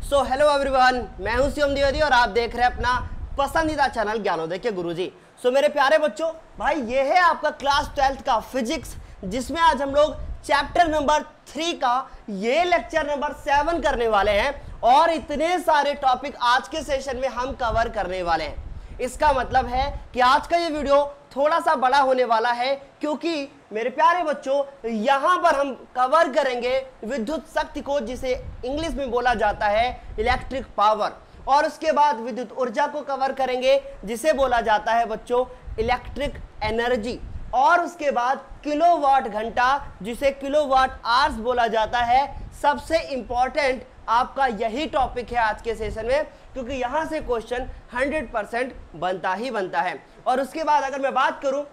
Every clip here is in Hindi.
सो हेलो एवरीवन, मैं हूं शिवम द्विवेदी और आप देख रहे हैं अपना पसंदीदा चैनल ज्ञानोदय के गुरुजी। सो मेरे प्यारे बच्चों, भाई ये है आपका क्लास 12th का फिजिक्स, जिसमें आज हम लोग चैप्टर नंबर 3 का ये लेक्चर नंबर 7 करने वाले हैं और इतने सारे टॉपिक आज के सेशन में हम कवर करने वाले हैं। इसका मतलब है कि आज का ये वीडियो थोड़ा सा बड़ा होने वाला है, क्योंकि मेरे प्यारे बच्चों यहां पर हम कवर करेंगे विद्युत शक्ति को, जिसे इंग्लिश में बोला जाता है इलेक्ट्रिक पावर, और उसके बाद विद्युत ऊर्जा को कवर करेंगे जिसे बोला जाता है बच्चों इलेक्ट्रिक एनर्जी, और उसके बाद किलोवाट घंटा जिसे किलोवाट आवर्स बोला जाता है। सबसे इंपॉर्टेंट आपका यही टॉपिक है आज के सेशन में, क्योंकि यहां से क्वेश्चन 100% बनता ही बनता है। और उसके बाद अगर मैं बात करूं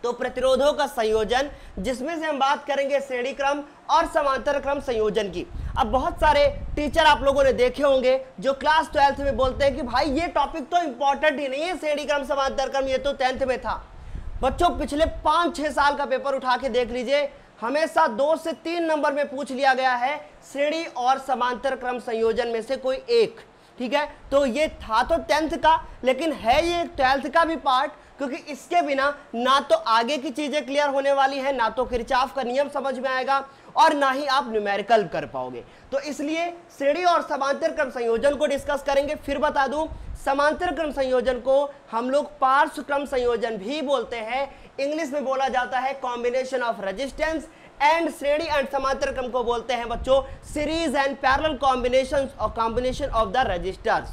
तो प्रतिरोधों का संयोजन, जिसमें से हम बात करेंगे श्रेणी क्रम और समांतर क्रम संयोजन की। अब बहुत सारे टीचर आप लोगों ने देखे होंगे जो क्लास 12th में बोलते हैं कि भाई ये टॉपिक तो इंपॉर्टेंट ही नहीं है, श्रेणी क्रम समांतर क्रम ये तो 10th में था। बच्चों पिछले 5-6 साल का पेपर उठा के देख लीजिए, हमेशा 2 से 3 नंबर में पूछ लिया गया है श्रेणी और समांतर क्रम संयोजन में से कोई एक। ठीक है, तो ये था तो 10th का, लेकिन है ये 12th का भी पार्ट, क्योंकि इसके बिना ना तो आगे की चीजें क्लियर होने वाली है, ना तो किरचॉफ का नियम समझ में आएगा और ना ही आप न्यूमेरिकल कर पाओगे। तो इसलिए श्रेणी और समांतर क्रम संयोजन को डिस्कस करेंगे। फिर बता दूं, समांतर क्रम संयोजन को हम लोग पार्श्व क्रम संयोजन भी बोलते हैं, इंग्लिश में बोला जाता है कॉम्बिनेशन ऑफ रेजिस्टेंस, एंड श्रेणी एंड समांतर क्रम को बोलते हैं बच्चों series and parallel combination of the resistors.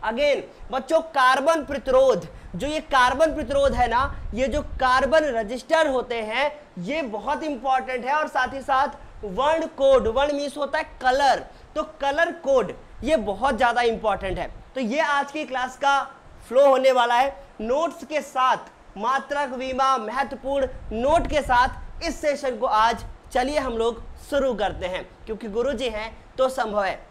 Again बच्चों कार्बन प्रतिरोध, जो ये कार्बन प्रतिरोध है ना, ये जो कार्बन रजिस्टर होते हैं ये बहुत इंपॉर्टेंट है, और साथ ही साथ वर्ण कोड, वर्ण मीन्स होता है कलर, तो कलर कोड ये बहुत ज्यादा इंपॉर्टेंट है। तो ये आज की क्लास का फ्लो होने वाला है, नोट्स के साथ, मात्रक विमा महत्वपूर्ण नोट के साथ इस सेशन को आज चलिए हम लोग शुरू करते हैं, क्योंकि गुरुजी हैं तो संभव है।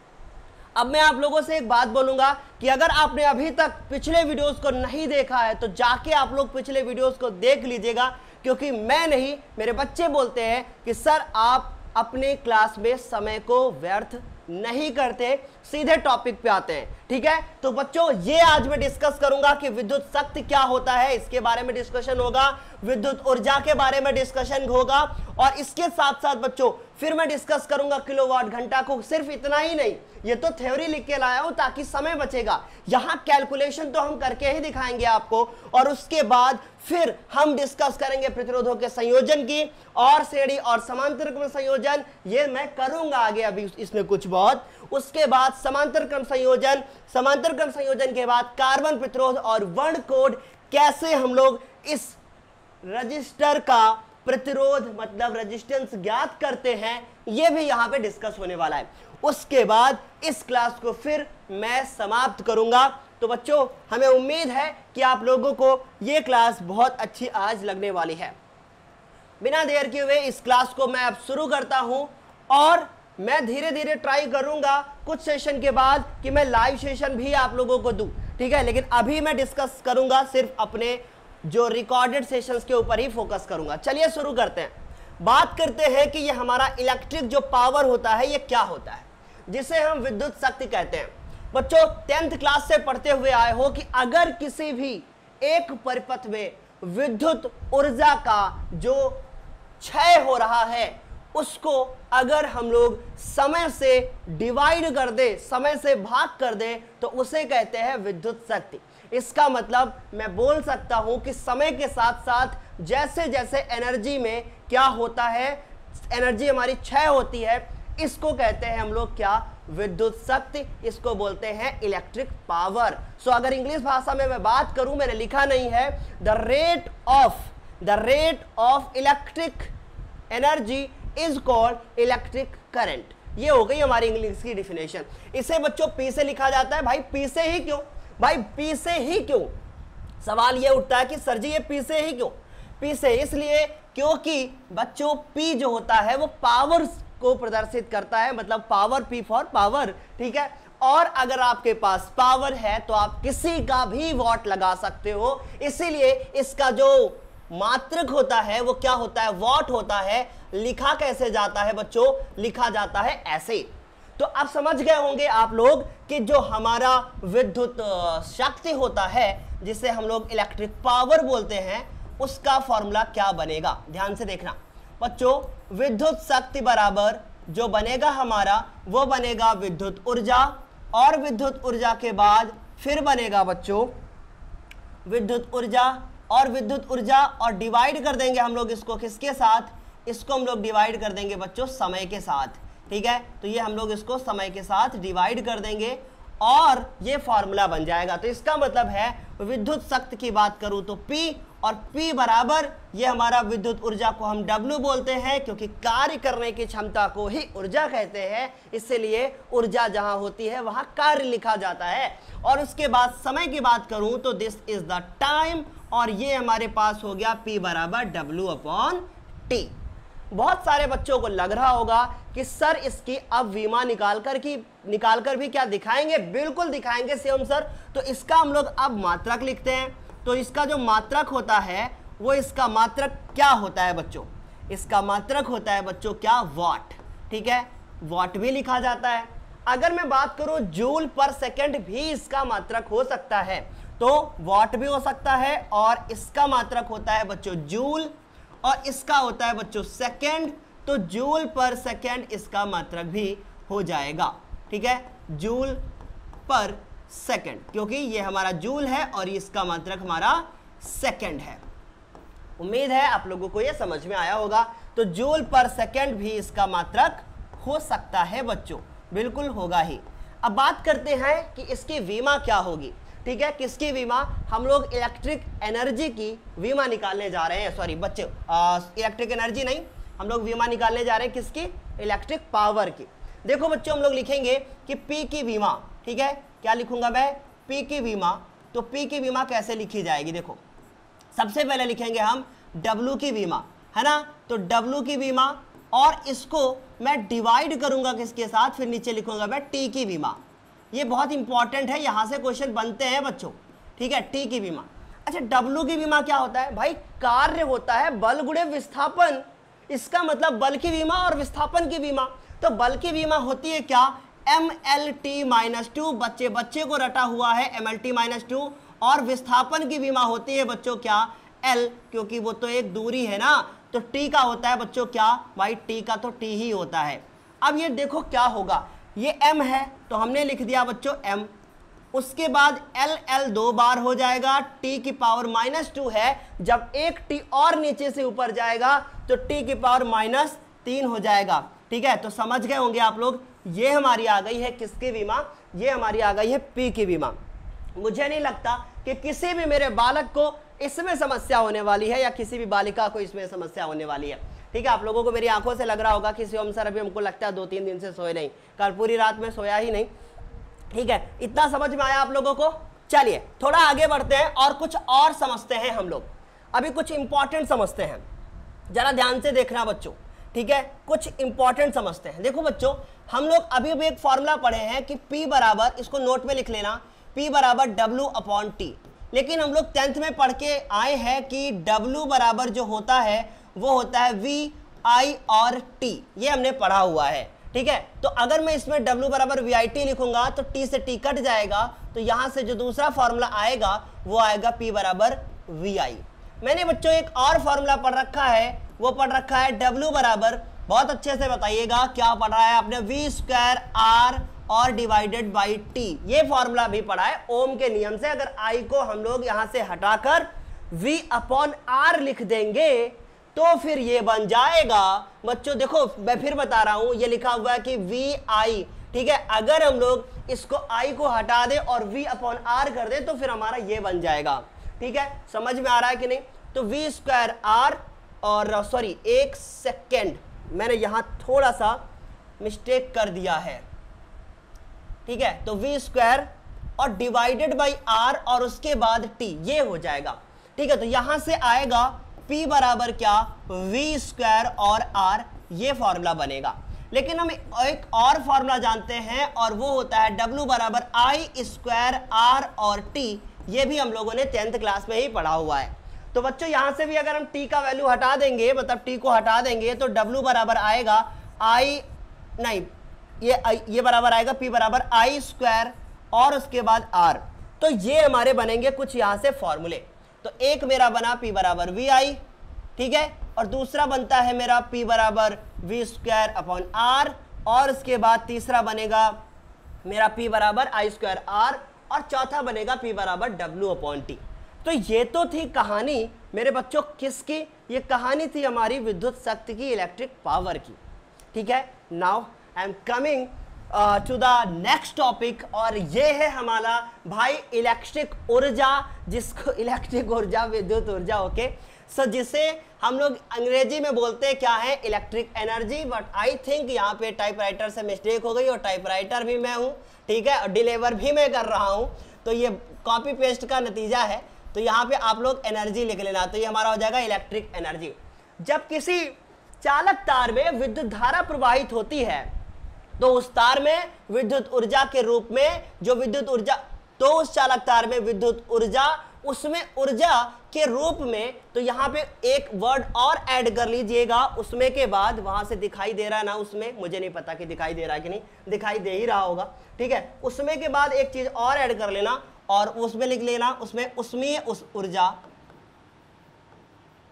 अब मैं आप लोगों से एक बात बोलूंगा कि अगर आपने अभी तक पिछले वीडियोस को नहीं देखा है तो जाके आप लोग पिछले वीडियोस को देख लीजिएगा, क्योंकि मैं नहीं, मेरे बच्चे बोलते हैं कि सर आप अपने क्लास में समय को व्यर्थ नहीं करते, सीधे टॉपिक पे आते हैं। ठीक है, तो बच्चों ये आज मैं डिस्कस करूंगा कि विद्युत शक्ति क्या होता है, इसके बारे में डिस्कशन होगा, विद्युत ऊर्जा के बारे में डिस्कशन होगा, और इसके साथ साथ बच्चों फिर मैं डिस्कस करूंगा किलोवाट घंटा को। सिर्फ इतना ही नहीं, ये तो थ्योरी लिख के लाया हूं ताकि समय बचेगा, यहां कैलकुलेशन तो हम करके ही दिखाएंगे आपको, और उसके बाद फिर हम डिस्कस करेंगे प्रतिरोधों के संयोजन की, और श्रेणी और समांतर क्रम संयोजन ये मैं करूंगा आगे अभी इसमें कुछ बहुत। उसके बाद समांतर क्रम संयोजन, समांतर क्रम संयोजन के बाद कार्बन प्रतिरोध और वर्ण कोड, कैसे हम लोग इस रजिस्टर का प्रतिरोध मतलब रेजिस्टेंस ज्ञात करते हैं, यह भी यहां पे डिस्कस होने वाला है। उसके बाद इस क्लास को फिर मैं समाप्त करूंगा। तो बच्चों हमें उम्मीद है कि आप लोगों को यह क्लास बहुत अच्छी आज लगने वाली है। बिना देर किए हुए इस क्लास को मैं अब शुरू करता हूं, और मैं धीरे धीरे ट्राई करूंगा कुछ सेशन के बाद कि मैं लाइव सेशन भी आप लोगों को दूं। ठीक है, लेकिन अभी मैं डिस्कस करूंगा सिर्फ अपने जो रिकॉर्डेड सेशंस के ऊपर ही फोकस करूंगा। चलिए शुरू करते हैं। बात करते हैं कि ये हमारा इलेक्ट्रिक जो पावर होता है ये क्या होता है, जिसे हम विद्युत शक्ति कहते हैं। बच्चों 10th क्लास से पढ़ते हुए आए हो कि अगर किसी भी एक परिपथ में विद्युत ऊर्जा का जो क्षय हो रहा है उसको अगर हम लोग समय से डिवाइड कर दे, समय से भाग कर दे, तो उसे कहते हैं विद्युत शक्ति। इसका मतलब मैं बोल सकता हूं कि समय के साथ साथ जैसे जैसे एनर्जी में क्या होता है, एनर्जी हमारी क्षय होती है, इसको कहते हैं हम लोग क्या, विद्युत शक्ति, इसको बोलते हैं इलेक्ट्रिक पावर। सो अगर इंग्लिश भाषा में मैं बात करूं, मैंने लिखा नहीं है, the rate of electric energy is called electric current. ये हो गई हमारी इंग्लिश की डिफिनेशन। इसे बच्चों पी से लिखा जाता है। भाई पी से ही क्यों, भाई पी से ही क्यों, सवाल ये उठता है कि सर जी ये पी से ही क्यों। पी से इसलिए क्योंकि बच्चों पी जो होता है वो पावर को प्रदर्शित करता है, मतलब पावर, पी फॉर पावर। ठीक है, और अगर आपके पास पावर है तो आप किसी का भी वॉट लगा सकते हो, इसीलिए इसका जो मात्रक होता है वो क्या होता है, वॉट होता है। लिखा कैसे जाता है बच्चों, लिखा जाता है ऐसे। तो आप समझ गए होंगे आप लोग कि जो हमारा विद्युत शक्ति होता है, जिसे हम लोग इलेक्ट्रिक पावर बोलते हैं, उसका फॉर्मूला क्या बनेगा। ध्यान से देखना बच्चों, विद्युत शक्ति बराबर जो बनेगा हमारा, वो बनेगा विद्युत ऊर्जा, और विद्युत ऊर्जा के बाद फिर बनेगा बच्चों विद्युत ऊर्जा, और विद्युत ऊर्जा, और डिवाइड कर देंगे हम लोग इसको किसके साथ, इसको हम लोग डिवाइड कर देंगे बच्चों समय के साथ। ठीक है, तो ये हम लोग इसको समय के साथ डिवाइड कर देंगे और ये फॉर्मूला बन जाएगा। तो इसका मतलब है विद्युत शक्ति की बात करूं तो P, और P बराबर ये हमारा विद्युत ऊर्जा को हम W बोलते हैं, क्योंकि कार्य करने की क्षमता को ही ऊर्जा कहते हैं, इसलिए ऊर्जा जहां होती है वहां कार्य लिखा जाता है। और उसके बाद समय की बात करूं तो दिस इज द टाइम, और ये हमारे पास हो गया P बराबर W/T। बहुत सारे बच्चों को लग रहा होगा कि सर इसकी अब विमा निकालकर भी क्या दिखाएंगे, बिल्कुल दिखाएंगे सेम सर। तो इसका हम लोग अब मात्रक लिखते हैं। तो इसका जो मात्रक होता है वो इसका मात्रक क्या होता है बच्चों, इसका मात्रक होता है बच्चों क्या, वाट। ठीक है, वाट भी लिखा जाता है। अगर मैं बात करूं जूल पर सेकंड भी इसका मात्रक हो सकता है, तो वाट भी हो सकता है, और इसका मात्रक होता है बच्चों जूल, और इसका होता है बच्चों सेकंड, तो जूल पर सेकंड इसका मात्रक भी हो जाएगा। ठीक है, जूल पर सेकंड, क्योंकि ये हमारा जूल है और इसका मात्रक हमारा सेकंड है। उम्मीद है आप लोगों को ये समझ में आया होगा। तो जूल पर सेकंड भी इसका मात्रक हो सकता है बच्चों, बिल्कुल होगा ही। अब बात करते हैं कि इसकी विमा क्या होगी। ठीक है, किसकी विमा, हम लोग इलेक्ट्रिक एनर्जी की विमा निकालने जा रहे हैं। सॉरी बच्चे, इलेक्ट्रिक एनर्जी नहीं, हम लोग विमा निकालने जा रहे हैं किसकी, इलेक्ट्रिक पावर की। देखो बच्चों, हम लोग लिखेंगे कि P की विमा। ठीक है, क्या लिखूंगा मैं, P की विमा। तो P की विमा कैसे लिखी जाएगी, देखो सबसे पहले लिखेंगे हम W की विमा, है ना। तो W की विमा, और इसको मैं डिवाइड करूंगा किसके साथ, फिर नीचे लिखूंगा मैं T की विमा। ये बहुत इंपॉर्टेंट है, यहां से क्वेश्चन बनते हैं बच्चों। ठीक है, T की विमा। अच्छा, W की विमा क्या होता है भाई, कार्य होता है बल गुणे विस्थापन। इसका मतलब बल की विमा और विस्थापन की विमा। तो बल की विमा होती है क्या, MLT-2, बच्चे को रटा हुआ है MLT-2, और विस्थापन की विमा होती है बच्चों क्या, L, क्योंकि वो तो एक दूरी है ना। तो T का होता है बच्चों क्या, भाई T का तो T ही होता है। अब ये देखो क्या होगा, ये M है तो हमने लिख दिया बच्चों M, उसके बाद L 2 बार हो जाएगा, T की पावर -2 है, जब एक T और नीचे से ऊपर जाएगा तो T की पावर -3 हो जाएगा। ठीक है, तो समझ गए होंगे आप लोग, ये हमारी आ गई है किसकी विमा, ये हमारी आ गई है P की विमा। मुझे नहीं लगता कि किसी भी मेरे बालक को इसमें समस्या होने वाली है, या किसी भी बालिका को इसमें समस्या होने वाली है। ठीक है, आप लोगों को मेरी आंखों से लग रहा होगा कि शिवम सर अभी हमको लगता है 2-3 दिन से सोए नहीं, कल पूरी रात में सोया ही नहीं। ठीक है, इतना समझ में आया आप लोगों को। चलिए थोड़ा आगे बढ़ते हैं और कुछ और समझते हैं हम लोग। अभी कुछ इंपॉर्टेंट समझते हैं, जरा ध्यान से देखना बच्चों। ठीक है, कुछ इंपॉर्टेंट समझते हैं। देखो बच्चों, हम लोग अभी भी एक फॉर्मूला पढ़े हैं कि P बराबर, इसको नोट में लिख लेना, P बराबर W/T। लेकिन हम लोग 10th में पढ़ के आए हैं कि W बराबर जो होता है वो होता है VI और T, ये हमने पढ़ा हुआ है। ठीक है, तो अगर मैं इसमें W बराबर VIT लिखूंगा तो T से T कट जाएगा, तो यहां से जो दूसरा फॉर्मूला आएगा वो आएगा P बराबर VI। मैंने बच्चों एक और फॉर्मूला पढ़ रखा है, वो पढ़ रखा है W बराबर, बहुत अच्छे से बताइएगा क्या पढ़ रहा है आपने, V²R और डिवाइडेड बाई T। ये फॉर्मूला भी पढ़ा है ओम के नियम से। अगर I को हम लोग यहां से हटाकर V/R लिख देंगे तो फिर ये बन जाएगा बच्चों। देखो मैं फिर बता रहा हूं, ये लिखा हुआ है कि VI। ठीक है, अगर हम लोग इसको I को हटा दे और V/R कर दे तो फिर हमारा ये बन जाएगा। ठीक है, समझ में आ रहा है कि नहीं। तो V²R, और सॉरी एक सेकेंड, मैंने यहां थोड़ा सा मिस्टेक कर दिया है। ठीक है, तो V² और डिवाइडेड बाई R और उसके बाद T, ये हो जाएगा। ठीक है, तो यहां से आएगा P बराबर क्या, V² और R, ये फॉर्मूला बनेगा। लेकिन हम एक और फॉर्मूला जानते हैं और वो होता है W बराबर I² R और T। ये भी हम लोगों ने 10th क्लास में ही पढ़ा हुआ है। तो बच्चों यहां से भी अगर हम T का वैल्यू हटा देंगे, मतलब T को हटा देंगे, तो W बराबर आएगा ये बराबर आएगा P बराबर I स्क्वायर और उसके बाद R। तो ये हमारे बनेंगे कुछ यहां से फॉर्मूले। तो एक मेरा बना P बराबर VI, ठीक है, और दूसरा बनता है मेरा P बराबर V स्क्वायर अपॉन R, और उसके बाद तीसरा बनेगा मेरा P बराबर I स्क्वायर R, और चौथा बनेगा P बराबर W अपॉन T। तो ये तो थी कहानी मेरे बच्चों किसकी, ये कहानी थी हमारी विद्युत शक्ति की, इलेक्ट्रिक पावर की, ठीक है। Now I am coming to the next topic, और ये है हमारा भाई इलेक्ट्रिक ऊर्जा, जिसको इलेक्ट्रिक ऊर्जा, विद्युत ऊर्जा, ओके। सो जिसे हम लोग अंग्रेजी में बोलते हैं क्या है, electric energy, but I think यहाँ पे टाइपराइटर से मिस्टेक हो गई, और टाइपराइटर भी मैं हूँ, ठीक है, और डिलीवर भी मैं कर रहा हूँ, तो ये कॉपी पेस्ट का नतीजा है। तो यहाँ पे आप लोग एनर्जी लिख लेना, तो ये हमारा हो जाएगा इलेक्ट्रिक एनर्जी। जब किसी चालक तार में विद्युत धारा प्रवाहित होती है तो उस तार में विद्युत ऊर्जा के रूप में जो विद्युत ऊर्जा, तो उस चालक तार में विद्युत ऊर्जा, उसमें ऊर्जा के रूप में, तो यहाँ पे एक वर्ड और ऐड कर लीजिएगा उसमें के बाद, वहां से दिखाई दे रहा है ना, उसमें मुझे नहीं पता कि दिखाई दे रहा है कि नहीं, दिखाई दे ही रहा होगा, ठीक है। उसमें के बाद एक चीज और ऐड कर लेना और उसमें लिख लेना उसमें उष्मीय ऊर्जा,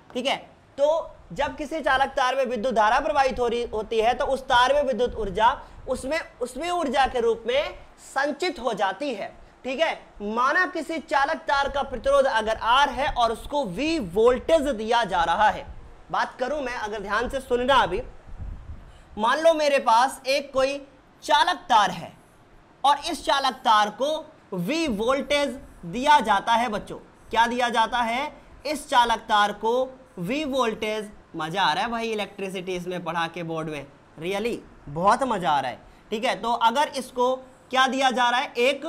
ठीक है। तो जब किसी चालक तार में विद्युत धारा प्रवाहित होती है तो उस तार में विद्युत ऊर्जा उसमें उष्मीय ऊर्जा के रूप में संचित हो जाती है, ठीक है। माना किसी चालक तार का प्रतिरोध अगर R है और उसको V वोल्टेज दिया जा रहा है, बात करूं मैं, अगर ध्यान से सुनना अभी, मान लो मेरे पास एक कोई चालक तार है और इस चालक तार को V वोल्टेज दिया जाता है बच्चों, क्या दिया जाता है, इस चालक तार को V वोल्टेज। मजा आ रहा है भाई इलेक्ट्रिसिटी इसमें पढ़ा के बोर्ड में, रियली बहुत मजा आ रहा है, ठीक है। तो अगर इसको क्या दिया जा रहा है, एक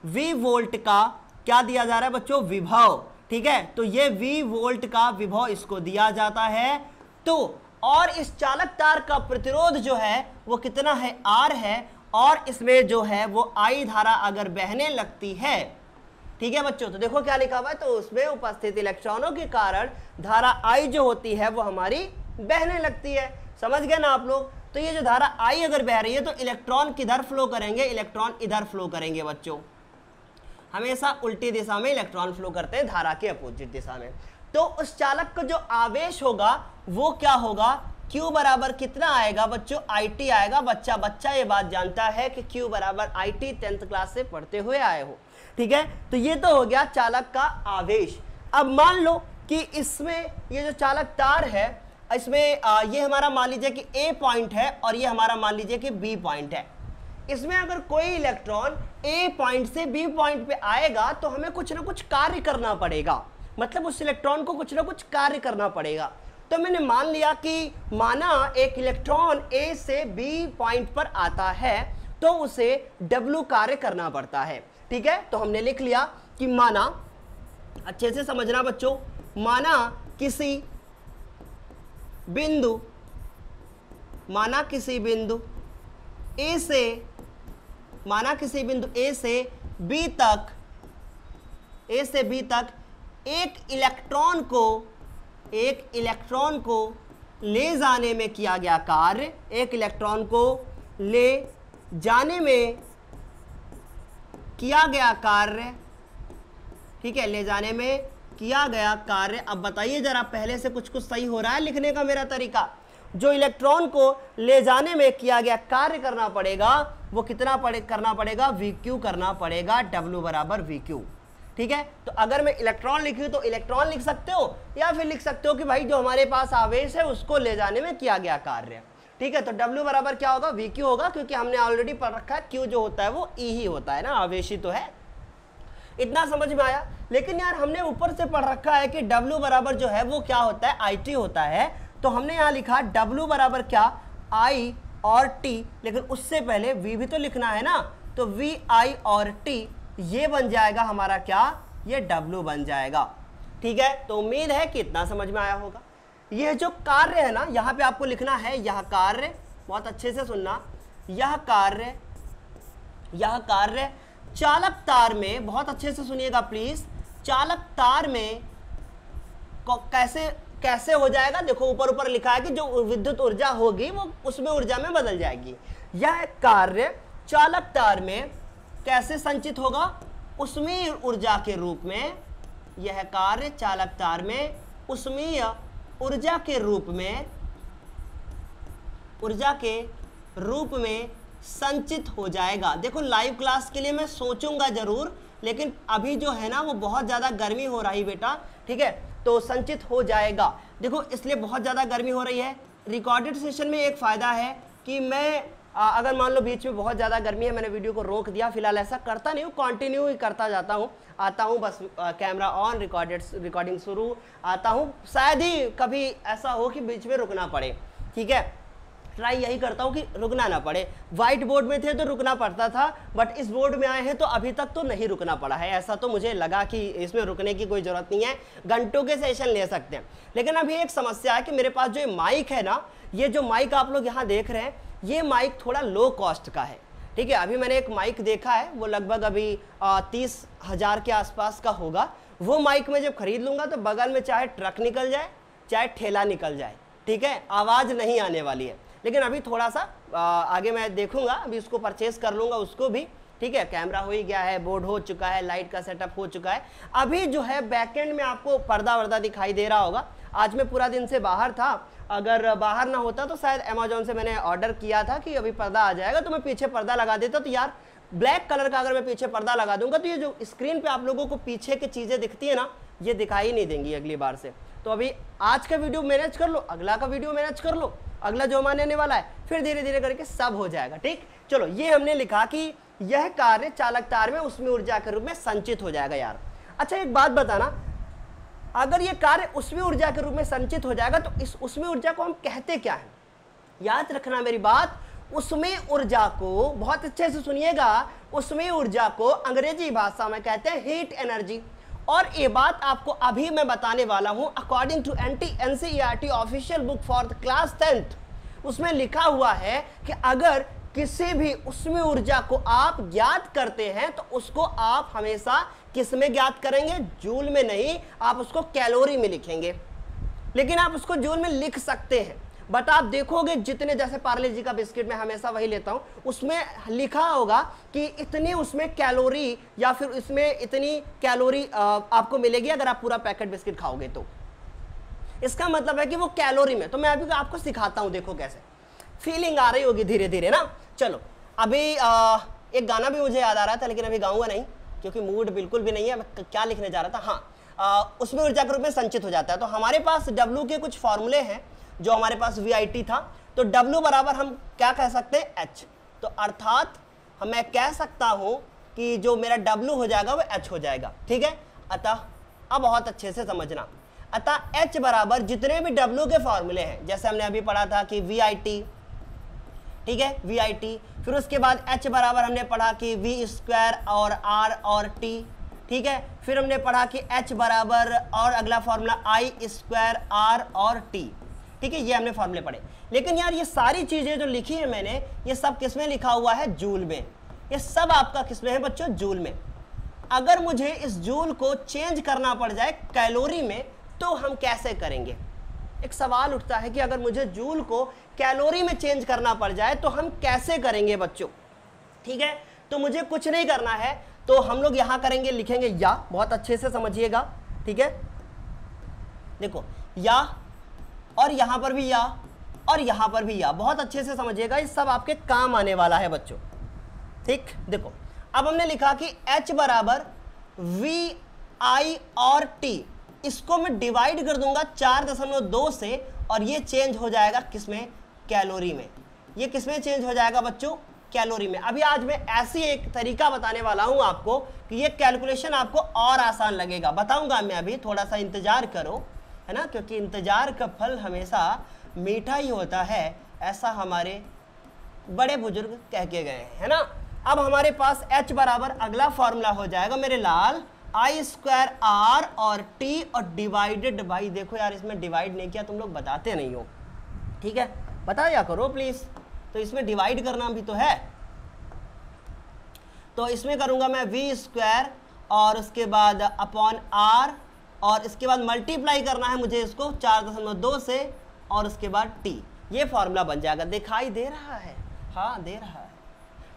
V वोल्ट का क्या दिया जा रहा है बच्चों, विभव, ठीक है। तो ये V वोल्ट का विभव इसको दिया जाता है, तो और इस चालक तार का प्रतिरोध जो है वो कितना है, R है, और इसमें जो है वो I धारा अगर बहने लगती है, ठीक है बच्चों। तो देखो क्या लिखा हुआ है, तो उसमें उपस्थित इलेक्ट्रॉनों के कारण धारा I जो होती है वो हमारी बहने लगती है, समझ गए ना आप लोग। तो ये जो धारा I अगर बह रही है तो इलेक्ट्रॉन किधर फ्लो करेंगे, इलेक्ट्रॉन इधर फ्लो करेंगे बच्चों, हमेशा उल्टी दिशा में इलेक्ट्रॉन फ्लो करते हैं, धारा के अपोजिट दिशा में। तो उस चालक का जो आवेश होगा वो क्या होगा, Q बराबर कितना आएगा बच्चों, IT आएगा। बच्चा ये बात जानता है कि Q बराबर IT 10th क्लास से पढ़ते हुए आए हो, ठीक है। तो ये तो हो गया चालक का आवेश। अब मान लो कि इसमें ये जो चालक तार है, इसमें ये हमारा मान लीजिए कि A पॉइंट है और ये हमारा मान लीजिए कि B पॉइंट है। इसमें अगर कोई इलेक्ट्रॉन A पॉइंट से B पॉइंट पे आएगा तो हमें कुछ ना कुछ कार्य करना पड़ेगा, मतलब उस इलेक्ट्रॉन को कुछ ना कुछ कार्य करना पड़ेगा। तो मैंने मान लिया कि माना एक इलेक्ट्रॉन A से B पॉइंट पर आता है तो उसे W कार्य करना पड़ता है, ठीक है। तो हमने लिख लिया कि माना, अच्छे से समझना बच्चों, माना किसी बिंदु A से B तक एक इलेक्ट्रॉन को ले जाने में किया गया कार्य, एक इलेक्ट्रॉन को ले जाने में किया गया कार्य, ठीक है, ले जाने में किया गया कार्य। अब बताइए जरा, पहले से कुछ सही हो रहा है लिखने का मेरा तरीका। जो इलेक्ट्रॉन को ले जाने में किया गया कार्य करना पड़ेगा वो कितना करना पड़ेगा, VQ करना पड़ेगा, W बराबर VQ, ठीक है। तो अगर मैं इलेक्ट्रॉन लिखूं तो इलेक्ट्रॉन लिख सकते हो, या फिर लिख सकते हो कि भाई जो हमारे पास आवेश है उसको ले जाने में किया गया कार्य, ठीक है। तो W बराबर क्या होगा, VQ होगा, क्योंकि हमने ऑलरेडी पढ़ रखा है Q जो होता है वो E ही होता है ना, आवेश ही तो है। इतना समझ में आया। लेकिन यार हमने ऊपर से पढ़ रखा है कि W बराबर जो है वो क्या होता है, IT होता है। तो हमने यहाँ लिखा W बराबर क्या, I और T, लेकिन उससे पहले V भी तो लिखना है ना, तो VI और T ये बन जाएगा हमारा क्या, ये W बन जाएगा, ठीक है। तो उम्मीद है कि इतना समझ में आया होगा। यह जो कार्य है ना, यहाँ पे आपको लिखना है यह कार्य, बहुत अच्छे से सुनना, यह कार्य चालक तार में, बहुत अच्छे से सुनिएगा प्लीज, चालक तार में कैसे हो जाएगा। देखो ऊपर लिखा है कि जो विद्युत ऊर्जा होगी वो उसमें ऊर्जा में बदल जाएगी। यह कार्य चालक तार में कैसे संचित होगा? ऊष्मीय ऊर्जा के रूप में। यह कार्य चालक तार में ऊष्मीय ऊर्जा के रूप में संचित हो जाएगा। देखो लाइव क्लास के लिए मैं सोचूंगा जरूर, लेकिन अभी जो है ना वो बहुत ज़्यादा गर्मी हो रही बेटा, ठीक है, तो संचित हो जाएगा। देखो इसलिए बहुत ज़्यादा गर्मी हो रही है। रिकॉर्डेड सेशन में एक फ़ायदा है कि मैं अगर मान लो बीच में बहुत ज़्यादा गर्मी है, मैंने वीडियो को रोक दिया, फिलहाल ऐसा करता नहीं हूँ, कंटिन्यू ही करता जाता हूँ, आता हूँ बस कैमरा ऑन, रिकॉर्डिंग शुरू, आता हूँ, शायद ही कभी ऐसा हो कि बीच में रुकना पड़े, ठीक है, ट्राई यही करता हूँ कि रुकना ना पड़े। व्हाइट बोर्ड में थे तो रुकना पड़ता था, बट इस बोर्ड में आए हैं तो अभी तक तो नहीं रुकना पड़ा है। ऐसा तो मुझे लगा कि इसमें रुकने की कोई ज़रूरत नहीं है, घंटों के सेशन ले सकते हैं। लेकिन अभी एक समस्या है कि मेरे पास जो माइक है ना, ये जो माइक आप लोग यहाँ देख रहे हैं, ये माइक थोड़ा लो कॉस्ट का है, ठीक है। अभी मैंने एक माइक देखा है, वो लगभग अभी 30,000 के आसपास का होगा। वो माइक मैं जब खरीद लूँगा तो बगल में चाहे ट्रक निकल जाए चाहे ठेला निकल जाए, ठीक है, आवाज़ नहीं आने वाली है। लेकिन अभी थोड़ा सा आगे मैं देखूंगा, अभी उसको परचेस कर लूँगा उसको भी, ठीक है। कैमरा हो ही गया है, बोर्ड हो चुका है, लाइट का सेटअप हो चुका है। अभी जो है बैकएंड में आपको पर्दा वर्दा दिखाई दे रहा होगा। आज मैं पूरा दिन से बाहर था, अगर बाहर ना होता तो शायद अमेजोन से मैंने ऑर्डर किया था कि अभी पर्दा आ जाएगा, तो मैं पीछे पर्दा लगा देता। तो यार ब्लैक कलर का अगर मैं पीछे पर्दा लगा दूंगा तो ये जो स्क्रीन पे आप लोगों को पीछे की चीज़ें दिखती है ना, ये दिखाई नहीं देंगी अगली बार से। तो अभी आज का वीडियो मैनेज कर लो, अगला का वीडियो मैनेज कर लो, अगला जो आने वाला है, फिर धीरे धीरे करके सब हो जाएगा, ठीक। चलो ये हमने लिखा कि यह कार्य चालक तार में ऊष्मीय ऊर्जा के रूप में संचित हो जाएगा। यार अच्छा एक बात बताना, अगर ये कार्य ऊष्मीय ऊर्जा के रूप में संचित हो जाएगा तो इस ऊष्मीय ऊर्जा को हम कहते क्या है? याद रखना मेरी बात, ऊष्मीय ऊर्जा को बहुत अच्छे से सुनिएगा, ऊष्मीय ऊर्जा को अंग्रेजी भाषा में कहते हैं हीट एनर्जी। और ये बात आपको अभी मैं बताने वाला हूं, according to NCERT official book for the class 10th, उसमें लिखा हुआ है कि अगर किसी भी ऊष्मीय ऊर्जा को आप ज्ञात करते हैं तो उसको आप हमेशा किस में ज्ञात करेंगे? जूल में नहीं, आप उसको कैलोरी में लिखेंगे। लेकिन आप उसको जूल में लिख सकते हैं, बट आप देखोगे जितने, जैसे पार्ले जी का बिस्किट मैं हमेशा वही लेता हूं, उसमें लिखा होगा कि इतनी उसमें कैलोरी या फिर इसमें इतनी कैलोरी आपको मिलेगी अगर आप पूरा पैकेट बिस्किट खाओगे तो। इसका मतलब है कि वो कैलोरी में। तो मैं अभी आपको सिखाता हूं, देखो कैसे फीलिंग आ रही होगी धीरे धीरे ना। चलो अभी एक गाना भी मुझे याद आ रहा था, लेकिन अभी गाऊंगा नहीं क्योंकि मूड बिल्कुल भी नहीं है। मैं क्या लिखने जा रहा था, हाँ, उसमें ऊर्जा के रूप में संचित हो जाता है। तो हमारे पास W के कुछ फॉर्मूले हैं जो हमारे पास VIT था, तो W बराबर हम क्या कह सकते हैं? H। तो अर्थात मैं कह सकता हूं कि जो मेरा W हो जाएगा वो H हो जाएगा, ठीक है। अतः अब बहुत अच्छे से समझना, अतः H बराबर जितने भी W के फॉर्मूले हैं, जैसे हमने अभी पढ़ा था कि VIT, ठीक है, VIT, फिर उसके बाद H बराबर हमने पढ़ा कि V² और R और T, ठीक है। फिर हमने पढ़ा कि H बराबर और अगला फॉर्मूला I² R और T, ठीक है, ये हमने फॉर्मूले पढ़े। लेकिन यार ये सारी चीजें जो लिखी है मैंने, ये सब किस में लिखा हुआ है? जूल में। ये सब आपका किस में है बच्चों? जूल में। अगर मुझे इस जूल को चेंज करना पड़ जाए कैलोरी में तो हम कैसे करेंगे? एक सवाल उठता है कि अगर मुझे जूल को कैलोरी में चेंज करना पड़ जाए तो हम कैसे करेंगे बच्चों, ठीक है। तो मुझे कुछ नहीं करना है, तो हम लोग यहां करेंगे, लिखेंगे या, बहुत अच्छे से समझिएगा, ठीक है। देखो या, और यहां पर भी या, और यहां पर भी या, बहुत अच्छे से समझिएगा, ये सब आपके काम आने वाला है बच्चों, ठीक। देखो अब हमने लिखा कि H बराबर VI और T, इसको मैं डिवाइड कर दूंगा 4.2 से, और ये चेंज हो जाएगा किसमें? कैलोरी में। ये किसमें चेंज हो जाएगा बच्चों? कैलोरी में। अभी आज मैं ऐसी एक तरीका बताने वाला हूं आपको कि ये कैलकुलेशन आपको और आसान लगेगा, बताऊंगा मैं, अभी थोड़ा सा इंतजार करो, है ना, क्योंकि इंतजार का फल हमेशा मीठा ही होता है, ऐसा हमारे बड़े बुजुर्ग कह के गए, है ना। अब हमारे पास H बराबर अगला फॉर्मूला हो जाएगा मेरे लाल, I² R और T और डिवाइडेड बाई, देखो यार इसमें डिवाइड नहीं किया, तुम लोग बताते नहीं हो, ठीक है, बताया करो प्लीज। तो इसमें डिवाइड करना भी तो है, तो इसमें करूंगा मैं V² और उसके बाद अपॉन R, और इसके बाद मल्टीप्लाई करना है मुझे इसको 4.2 से, और उसके बाद T, ये फॉर्मूला बन जाएगा। दिखाई दे रहा है? हाँ दे रहा है,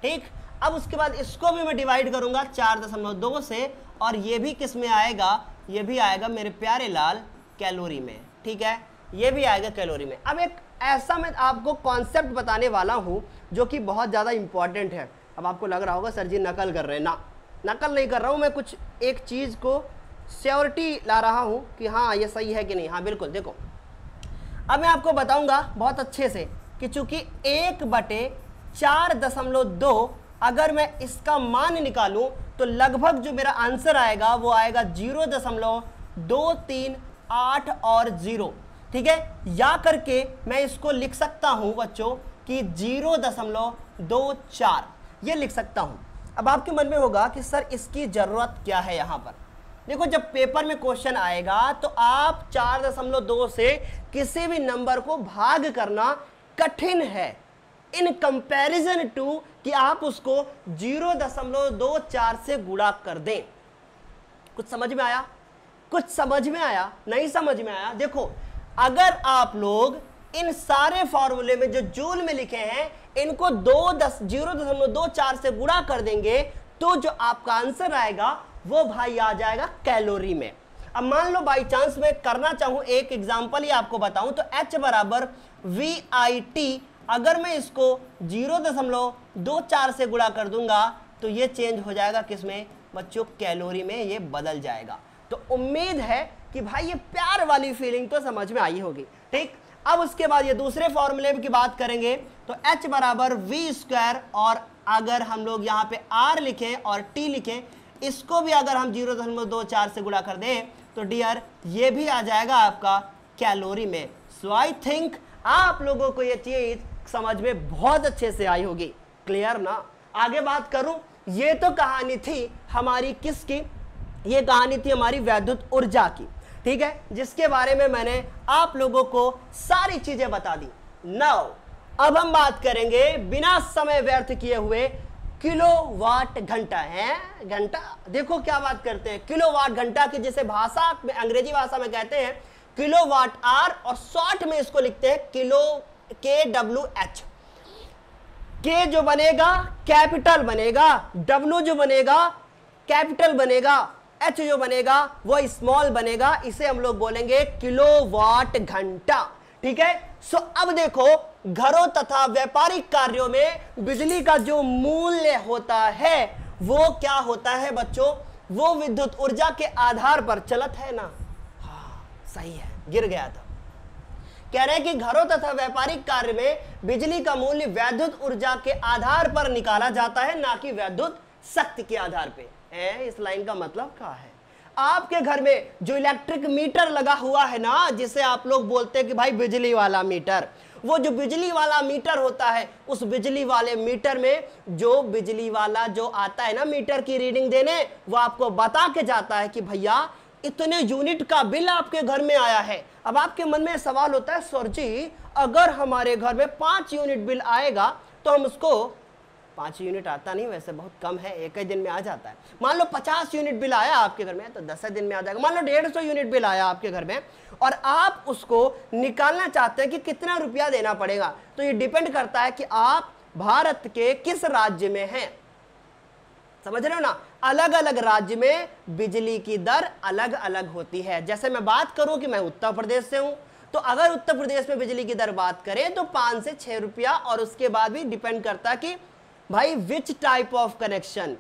ठीक। अब उसके बाद इसको भी मैं डिवाइड करूंगा 4.2 से, और ये भी किस में आएगा, ये भी आएगा मेरे प्यारे लाल कैलोरी में, ठीक है, ये भी आएगा कैलोरी में। अब एक ऐसा मैं आपको कॉन्सेप्ट बताने वाला हूं जो कि बहुत ज़्यादा इंपॉर्टेंट है। अब आपको लग रहा होगा सर जी नकल कर रहे हैं, ना नकल नहीं कर रहा हूं मैं, कुछ एक चीज़ को श्योरिटी ला रहा हूं कि हाँ ये सही है कि नहीं। हाँ बिल्कुल, देखो अब मैं आपको बताऊंगा बहुत अच्छे से कि चूंकि 1/4.2 अगर मैं इसका मान निकालूं तो लगभग जो मेरा आंसर आएगा वो आएगा 0.238 और 0, ठीक है। या करके मैं इसको लिख सकता हूं बच्चों कि 0.24 ये लिख सकता हूं। अब आपके मन में होगा कि सर इसकी जरूरत क्या है यहां पर। देखो जब पेपर में क्वेश्चन आएगा तो आप 4.2 से किसी भी नंबर को भाग करना कठिन है इन कंपैरिजन टू कि आप उसको 0.24 से गुणा कर दें। कुछ समझ में आया? कुछ समझ में आया? नहीं समझ में आया? देखो अगर आप लोग इन सारे फॉर्मूले में जो जूल में लिखे हैं इनको 0.24 से गुणा कर देंगे तो जो आपका आंसर आएगा वो भाई आ जाएगा कैलोरी में। अब मान लो बाई चांस मैं करना चाहूं एक एग्जांपल ही आपको बताऊं तो H बराबर VIT, अगर मैं इसको 0.24 से गुणा कर दूंगा तो ये चेंज हो जाएगा किसमें बच्चों, कैलोरी में ये बदल जाएगा। तो उम्मीद है कि भाई ये प्यार वाली फीलिंग तो समझ में आई होगी, ठीक। अब उसके बाद ये दूसरे फॉर्मूले की बात करेंगे तो H बराबर V², और अगर हम लोग यहाँ पे R लिखें और T लिखें, इसको भी अगर हम 0.24 से गुणा कर दें तो डियर ये भी आ जाएगा आपका कैलोरी में। सो आई थिंक आप लोगों को ये चीज समझ में बहुत अच्छे से आई होगी, क्लियर ना। आगे बात करूं, ये तो कहानी थी हमारी किसकी, ये कहानी थी हमारी वैद्युत ऊर्जा की, ठीक है, जिसके बारे में मैंने आप लोगों को सारी चीजें बता दी। नाउ अब हम बात करेंगे बिना समय व्यर्थ किए हुए किलोवाट घंटा है। घंटा देखो क्या बात करते हैं, किलोवाट घंटा की जिसे भाषा में अंग्रेजी भाषा में कहते हैं किलोवाट आर, और शॉर्ट में इसको लिखते हैं किलो KWH। के जो बनेगा कैपिटल बनेगा, W जो बनेगा कैपिटल बनेगा, H जो बनेगा वो स्मॉल बनेगा, इसे हम लोग बोलेंगे किलोवाट घंटा, ठीक है। सो अब देखो घरों तथा व्यापारिक कार्यों में बिजली का जो मूल्य होता है वो क्या होता है बच्चों, वो विद्युत ऊर्जा के आधार पर चलत है ना। हाँ सही है, गिर गया था। कह रहे हैं कि घरों तथा व्यापारिक कार्य में बिजली का मूल्य वैद्युत ऊर्जा के आधार पर निकाला जाता है, ना कि वैद्युत शक्ति के आधार पे। इस लाइन का मतलब क्या है? आपके घर में जो इलेक्ट्रिक मीटर लगा हुआ है ना, जिसे आप लोग बोलते हैं कि भाई बिजली वाला मीटर, वो जो बिजली वाला मीटर होता है उस बिजली वाले मीटर में जो बिजली वाला जो आता है ना मीटर की रीडिंग देने, वो आपको बता के जाता है कि भैया इतने यूनिट का बिल आपके घर में आया है। अब आपके मन में सवाल होता है सर जी अगर हमारे घर में 5 यूनिट बिल आएगा तो हम उसको, 5 यूनिट आता नहीं वैसे, बहुत कम है, एक ही दिन में आ जाता है। मान लो 50 यूनिट बिल आया आपके घर में तो 10 दिन में आ जाएगा। मान लो 150 यूनिट बिल आया आपके घर में और आप उसको निकालना चाहते हैं कि कितना रुपया देना पड़ेगा, तो ये डिपेंड करता है कि आप भारत के किस राज्य में हैं। समझ रहे हो ना, अलग अलग राज्य में बिजली की दर अलग अलग होती है। जैसे मैं बात करूं कि मैं उत्तर प्रदेश से हूं, तो अगर उत्तर प्रदेश में बिजली की दर बात करें तो 5 से 6 रुपया, और उसके बाद भी डिपेंड करता है कि भाई विच टाइप ऑफ कनेक्शन,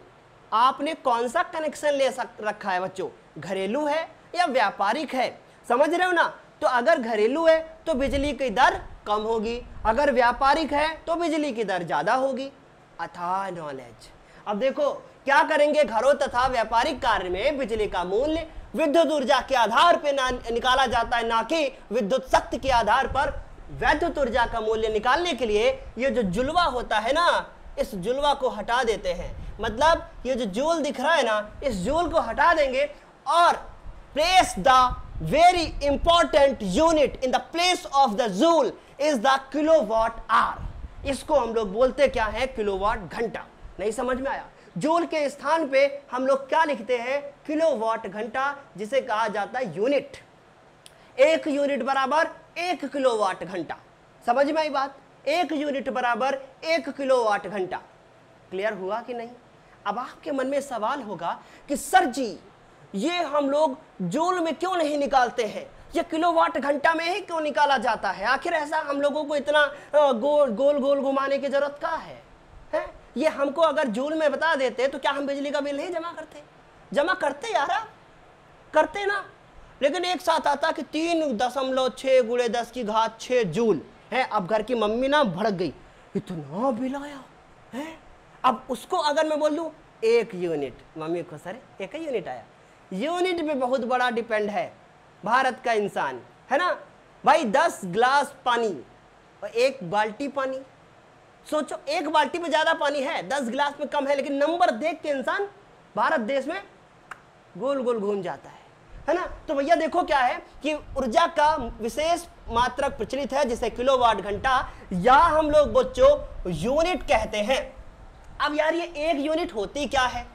आपने कौन सा कनेक्शन ले रखा है बच्चों, घरेलू है या व्यापारिक है। समझ रहे हो ना, तो अगर घरेलू है तो बिजली की दर कम होगी, अगर व्यापारिक है तो बिजली की दर ज्यादा होगी। अथाह नॉलेज। अब देखो क्या करेंगे, घरों तथा व्यापारिक कार्य में बिजली का मूल्य विद्युत ऊर्जा के आधार पर निकाला जाता है, ना कि विद्युत शक्ति के आधार पर। वैद्युत ऊर्जा का मूल्य निकालने के लिए ये जो जुलवा होता है ना, इस जुलवा को हटा देते हैं, मतलब ये जो जूल दिख रहा है ना, इस जूल को हटा देंगे और place the very important unit in the place of the joule is the kilowatt hour. इसको हम लोग बोलते क्या है, किलोवाट घंटा। नहीं समझ में आया? जूल के स्थान पे हम लोग क्या लिखते हैं, किलोवाट घंटा, जिसे कहा जाता है यूनिट। 1 यूनिट बराबर 1 किलोवाट घंटा। समझ में आई बात? 1 यूनिट बराबर 1 किलोवाट घंटा। क्लियर हुआ कि नहीं? अब आपके मन में सवाल होगा कि सर जी ये हम लोग जूल में क्यों नहीं निकालते हैं, ये किलोवाट घंटा में ही क्यों निकाला जाता है? आखिर ऐसा हम लोगों को इतना गोल गोल गोल घुमाने की जरूरत क्या है? ये हमको अगर जूल में बता देते तो क्या हम बिजली का बिल नहीं जमा करते? जमा करते यार, करते ना। लेकिन एक साथ आता कि 3.6 × 10⁻⁶ जूल है। अब घर की मम्मी ना भड़क गई, इतना बिल आया है। अब उसको अगर मैं बोल दूं 1 यूनिट, मम्मी को सर 1 यूनिट आया। यूनिट पे बहुत बड़ा डिपेंड है भारत का इंसान, है ना भाई। 10 गिलास पानी और 1 बाल्टी पानी, सोचो 1 बाल्टी में ज्यादा पानी है, 10 गिलास में कम है, लेकिन नंबर देख के इंसान भारत देश में गोल गोल घूम जाता है ना। तो भैया देखो क्या है कि ऊर्जा का विशेष मात्रक प्रचलित है जिसे किलोवाट घंटा या हम लोग बच्चों यूनिट कहते हैं। अब यार ये 1 यूनिट होती क्या है?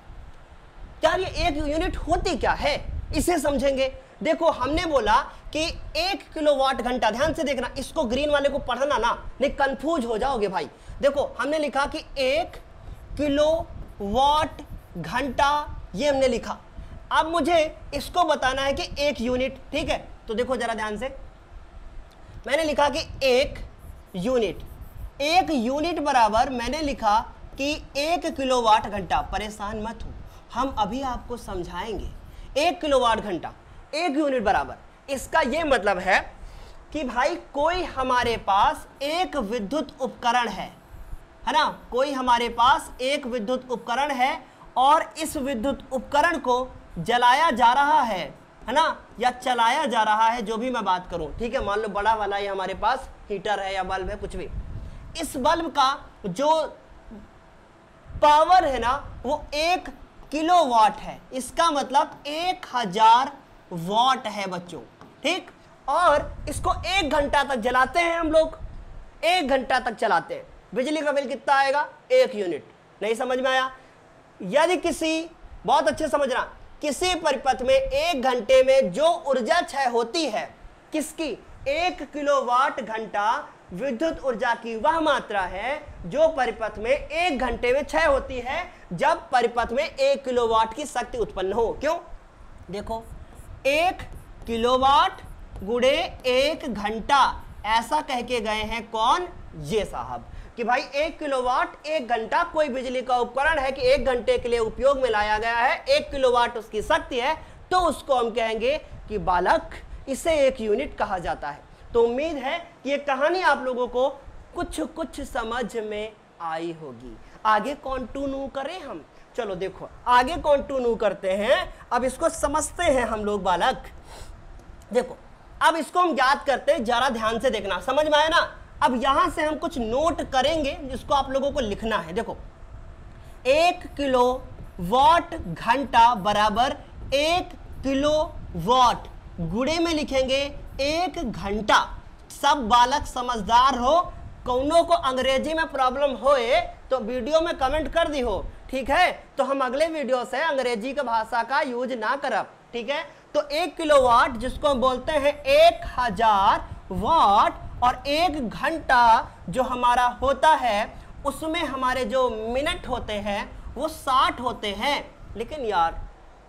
यार ये 1 यूनिट होती क्या है, इसे समझेंगे। देखो हमने बोला कि 1 किलोवाट घंटा, ध्यान से देखना, इसको ग्रीन वाले को पढ़ना ना, नहीं कंफ्यूज हो जाओगे भाई। देखो हमने लिखा कि 1 किलोवाट घंटा, ये हमने लिखा। अब मुझे इसको बताना है कि 1 यूनिट, ठीक है। तो देखो जरा ध्यान से, मैंने लिखा कि 1 यूनिट बराबर मैंने लिखा कि 1 किलोवाट घंटा। परेशान मत हो, हम अभी आपको समझाएंगे। 1 किलोवाट घंटा 1 यूनिट बराबर, इसका यह मतलब है कि भाई कोई हमारे पास एक विद्युत उपकरण है ना, कोई हमारे पास एक विद्युत उपकरण है और इस विद्युत उपकरण को जलाया जा रहा है ना, या चलाया जा रहा है, जो भी मैं बात करूं, ठीक है। मान लो बड़ा वाला ये हमारे पास हीटर है या बल्ब है, कुछ भी। इस बल्ब का जो पावर है ना वो 1 किलोवाट है। इसका मतलब 1000 वाट है बच्चों, ठीक। और इसको 1 घंटा तक जलाते हैं हम लोग, 1 घंटा तक चलाते हैं। बिजली का बिल कितना आएगा? 1 यूनिट। नहीं समझ में आया? यदि किसी, बहुत अच्छे समझना, किसी परिपथ में 1 घंटे में जो ऊर्जा क्षय होती है, किसकी? 1 किलोवाट घंटा विद्युत ऊर्जा की वह मात्रा है जो परिपथ में 1 घंटे में क्षय होती है जब परिपथ में 1 किलोवाट की शक्ति उत्पन्न हो। क्यों? देखो 1 किलोवाट गुणे 1 घंटा, ऐसा कह के गए हैं कौन? ये साहब, कि भाई 1 किलोवाट 1 घंटा कोई बिजली का उपकरण है कि 1 घंटे के लिए उपयोग में लाया गया है, 1 किलोवाट उसकी शक्ति है, तो उसको हम कहेंगे कि बालक इसे 1 यूनिट कहा जाता है। तो उम्मीद है कि ये कहानी आप लोगों को कुछ समझ में आई होगी। आगे कंटिन्यू करें हम? चलो देखो आगे कंटिन्यू करते हैं। अब इसको समझते हैं हम लोग बालक। देखो अब इसको हम याद करते हैं, जरा ध्यान से देखना, समझ में आया ना। अब यहां से हम कुछ नोट करेंगे जिसको आप लोगों को लिखना है। देखो 1 किलोवाट घंटा बराबर 1 किलोवाट, गुणे में लिखेंगे 1 घंटा। सब बालक समझदार हो, कौनों को अंग्रेजी में प्रॉब्लम होए तो वीडियो में कमेंट कर दी हो, ठीक है। तो हम अगले वीडियो से अंग्रेजी का भाषा का यूज ना करब, ठीक है। तो 1 किलोवाट जिसको हम बोलते हैं 1000 वाट, और 1 घंटा जो हमारा होता है उसमें हमारे जो मिनट होते हैं वो 60 होते हैं। लेकिन यार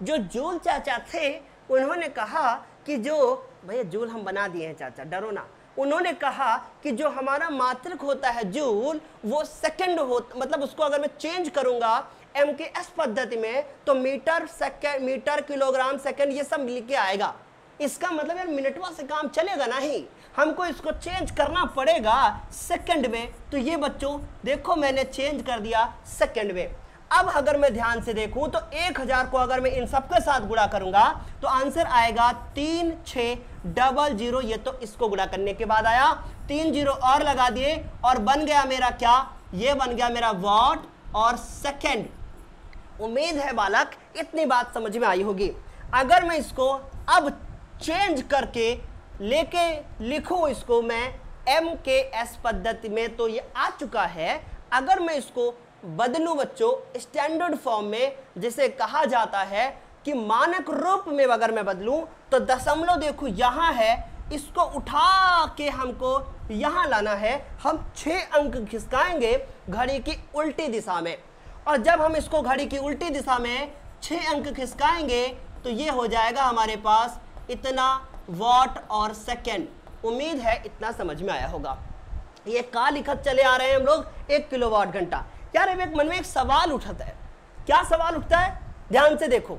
जो जूल चाचा थे उन्होंने कहा कि जो, भैया जूल हम बना दिए हैं चाचा, डरो ना। उन्होंने कहा कि जो हमारा मात्रक होता है जूल, वो सेकंड होता, मतलब उसको अगर मैं चेंज करूंगा MKS पद्धति में तो metre second, metre kilogram second ये सब मिल के आएगा। इसका मतलब यार मिनटवा से काम चलेगा नहीं, हमको इसको चेंज करना पड़ेगा सेकंड में। तो ये बच्चों देखो मैंने चेंज कर दिया सेकंड में। अब अगर मैं ध्यान से देखूं तो 1000 को अगर मैं इन सबके साथ गुणा करूंगा तो आंसर आएगा 3600। ये तो इसको गुणा करने के बाद आया, 3 जीरो और लगा दिए और बन गया मेरा क्या? ये बन गया मेरा वाट और सेकंड। उम्मीद है बालक इतनी बात समझ में आई होगी। अगर मैं इसको अब चेंज करके लेके लिखूं इसको मैं MKS पद्धति में, तो ये आ चुका है। अगर मैं इसको बदलूं बच्चों स्टैंडर्ड फॉर्म में, जिसे कहा जाता है कि मानक रूप में अगर मैं बदलूं तो दशमलव देखो यहां है, इसको उठा के हमको यहां लाना है। हम 6 अंक खिसकाएंगे घड़ी की उल्टी दिशा में, और जब हम इसको घड़ी की उल्टी दिशा में 6 अंक खिसकाएंगे तो ये हो जाएगा हमारे पास इतना वॉट और सेकेंड। उम्मीद है इतना समझ में आया होगा। ये का लिखत चले आ रहे हैं हम लोग 1 किलोवाट घंटा। यार एक मन में एक सवाल उठता है। क्या सवाल उठता है? ध्यान से देखो,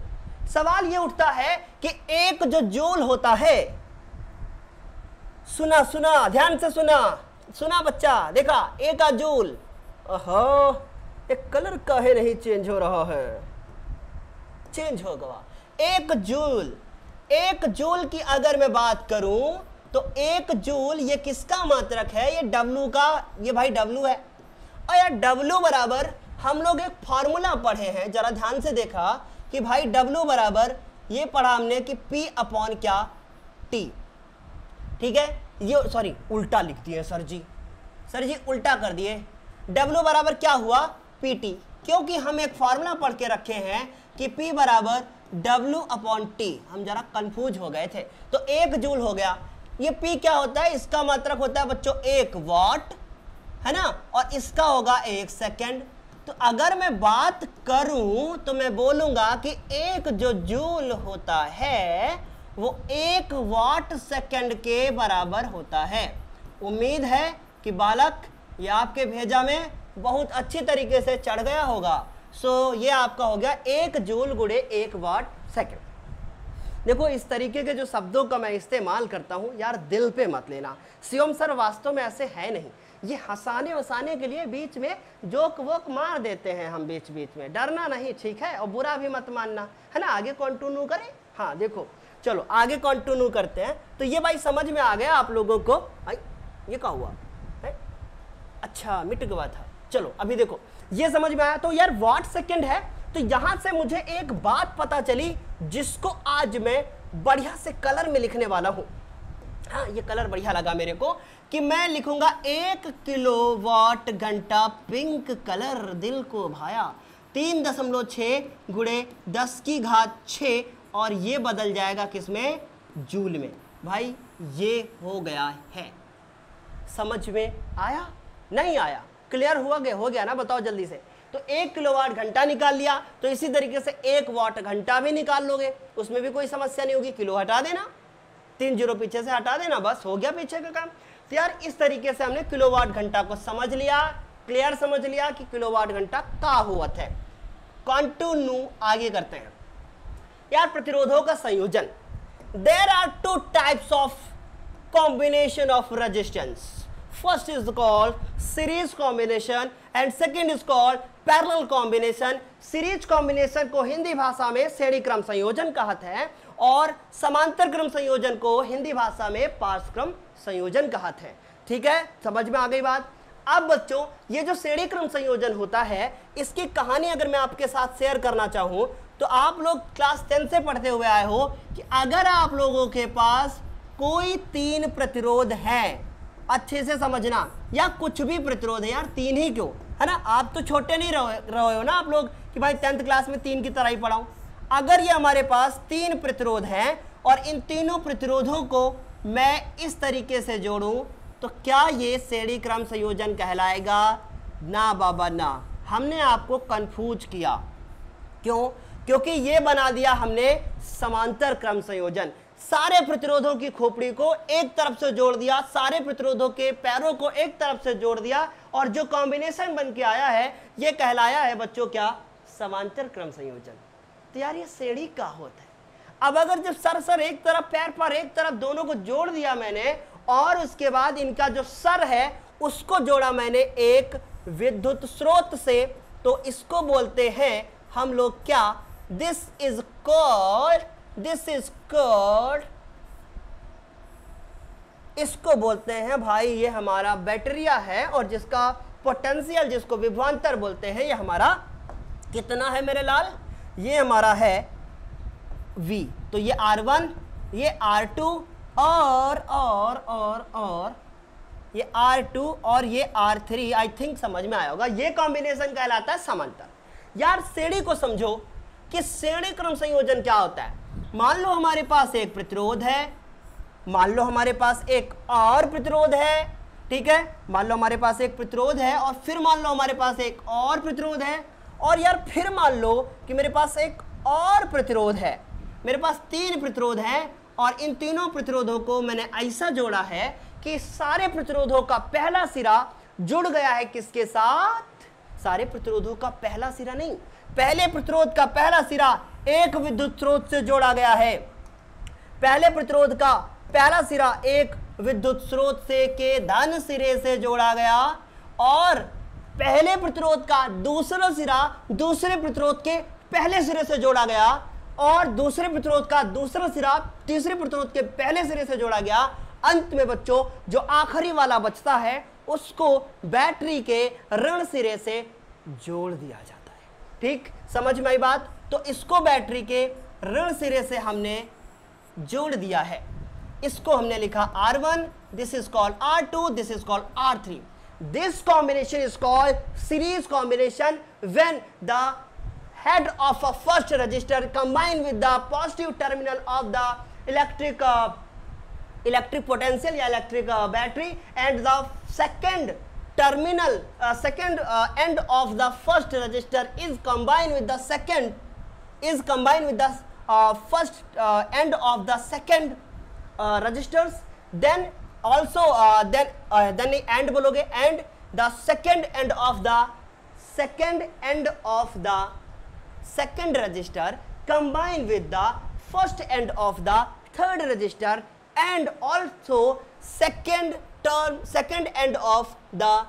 सवाल ये उठता है कि एक जो जूल होता है, सुना सुना, ध्यान से सुना, सुना बच्चा, देखा, एक का जूल। ओहो, एक कलर काहे नहीं चेंज हो रहा है? चेंज हो गया। एक जूल की अगर मैं बात करूं तो एक जूल ये किसका मात्रक है? ये डब्लू का, ये भाई डब्लू है। और यार डब्लू बराबर हम लोग एक फॉर्मूला पढ़े हैं, जरा ध्यान से देखा कि भाई डब्लू बराबर ये पढ़ा हमने कि P अपॉन क्या? T। ठीक है, ये सॉरी उल्टा लिख दिए सर जी उल्टा कर दिए। डब्लू बराबर क्या हुआ? PT, क्योंकि हम एक फॉर्मूला पढ़ के रखे हैं कि P बराबर W अपॉन T। हम जरा कंफ्यूज हो गए थे। तो 1 जूल हो गया। ये P क्या होता है? इसका मात्रक होता है बच्चों 1 वॉट, है ना, और इसका होगा 1 सेकेंड। तो अगर मैं बात करूं तो मैं बोलूंगा कि एक जो जूल होता है वो 1 वॉट सेकेंड के बराबर होता है। उम्मीद है कि बालक ये आपके भेजा में बहुत अच्छी तरीके से चढ़ गया होगा। सो ये आपका हो गया 1 जूल गुणे 1 वॉट सेकेंड। देखो इस तरीके के जो शब्दों का मैं इस्तेमाल करता हूं, यार दिल पे मत लेना। शिवम सर वास्तव में ऐसे है नहीं, ये हंसाने वसाने के लिए बीच में जोक वोक मार देते हैं हम बीच बीच में। डरना नहीं, ठीक है, और बुरा भी मत मानना, है ना। आगे कंटिन्यू करें। हाँ देखो, चलो आगे कंटिन्यू करते हैं। तो ये भाई समझ में आ गया आप लोगों को? ये क्या हुआ है? अच्छा मिट गया था। चलो अभी देखो ये समझ में आया। तो यार वॉट सेकेंड है, तो यहां से मुझे एक बात पता चली जिसको आज मैं बढ़िया से कलर में लिखने वाला हूं। हाँ ये कलर बढ़िया लगा मेरे को कि मैं लिखूंगा 1 किलोवाट घंटा पिंक कलर। दिल को भाया। 3.6 गुणे 10 की घात 6, और ये बदल जाएगा किसमें? जूल में। भाई ये हो गया है। समझ में आया? नहीं आया? क्लियर हुआ गया? हो गया ना? बताओ जल्दी से। तो 1 किलोवाट घंटा निकाल लिया, तो इसी तरीके से 1 वाट घंटा भी निकाल लोगे, उसमें भी कोई समस्या नहीं होगी। किलो हटा देना, 3 जीरो पीछे से हटा देना, बस हो गया पीछे का काम। तो यार इस तरीके से हमने किलोवाट घंटा को समझ लिया, क्लियर समझ लिया कि किलोवाट घंटा का हुआ है। कंटिन्यू आगे करते हैं। यार प्रतिरोधों का संयोजन। There are 2 types of combination of resistance. First is called series combination and second is called parallel combination. Series combination को हिंदी भाषा में श्रेणी क्रम संयोजन कहते हैं, और समांतर क्रम संयोजन को हिंदी भाषा में पार्श्व क्रम संयोजन कहते हैं। ठीक है, समझ में आ गई बात? अब बच्चों ये जो श्रेणी क्रम संयोजन होता है, इसकी कहानी अगर मैं आपके साथ शेयर करना चाहूं तो आप लोग क्लास 10 से पढ़ते हुए आए हो कि अगर आप लोगों के पास कोई 3 प्रतिरोध है, अच्छे से समझना, या कुछ भी प्रतिरोध है, यार 3 ही क्यों, है ना, आप तो छोटे नहीं रहे हो ना आप लोग कि भाई 10th क्लास में 3 की तरह ही पढ़ाऊं। अगर ये हमारे पास 3 प्रतिरोध हैं और इन तीनों प्रतिरोधों को मैं इस तरीके से जोड़ूं तो क्या ये श्रेणी क्रम संयोजन कहलाएगा? ना बाबा ना, हमने आपको कंफ्यूज किया। क्यों? क्योंकि ये बना दिया हमने समांतर क्रम संयोजन। सारे प्रतिरोधों की खोपड़ी को एक तरफ से जोड़ दिया, सारे प्रतिरोधों के पैरों को एक तरफ से जोड़ दिया, और जो कॉम्बिनेशन बन के आया है ये कहलाया है बच्चों क्या? समांतर क्रम संयोजन। तो यार ये श्रेणी का होता है। अब अगर जब सर एक तरफ, पैर पर एक तरफ, दोनों को जोड़ दिया मैंने, और उसके बाद इनका जो सर है उसको जोड़ा मैंने एक विद्युत स्रोत से, तो इसको बोलते हैं हम लोग क्या? दिस इज कॉल्ड, इसको बोलते हैं भाई, ये हमारा बैटरिया है, और जिसका पोटेंशियल, जिसको विभवांतर बोलते हैं, ये हमारा कितना है मेरे लाल? ये हमारा है V। तो ये R1, ये R2, और ये R2 और ये R3। आई थिंक समझ में आया होगा। ये कॉम्बिनेशन कहलाता है समांतर। यार श्रेणी को समझो कि श्रेणी क्रम संयोजन क्या होता है। मान लो हमारे पास एक प्रतिरोध है, मान लो हमारे पास एक और प्रतिरोध है, ठीक है, मान लो हमारे पास एक प्रतिरोध है और फिर मान लो हमारे पास एक और प्रतिरोध है, और यार फिर मान लो कि मेरे पास एक और प्रतिरोध है। मेरे पास 3 प्रतिरोध हैं और इन तीनों प्रतिरोधों को मैंने ऐसा जोड़ा है कि सारे प्रतिरोधों का पहला सिरा जुड़ गया है किसके साथ? सारे प्रतिरोधों का पहला सिरा नहीं, पहले प्रतिरोध का पहला सिरा एक विद्युत स्रोत से जोड़ा गया है। पहले प्रतिरोध का पहला सिरा एक विद्युत स्रोत से के धन सिरे से जोड़ा गया और पहले प्रतिरोध का दूसरा सिरा दूसरे प्रतिरोध के पहले सिरे से जोड़ा गया और दूसरे प्रतिरोध का दूसरा सिरा तीसरे प्रतिरोध के पहले सिरे से जोड़ा गया। अंत में बच्चों जो आखिरी वाला बचता है उसको बैटरी के ऋण सिरे से जोड़ दिया जाता है। ठीक, समझ में आई बात? तो इसको बैटरी के ऋण सिरे से हमने जोड़ दिया है, इसको हमने लिखा R1, this is called R2, this is called R3। This combination is called series combination when the head of a first resistor combined with the positive terminal of the electric potential या electric battery and the second terminal second end of the first resistor is combined with the first end of the second resistors, then also then end बोलोगे and the second end of the second resistor combined with the first end of the third resistor and also second end of the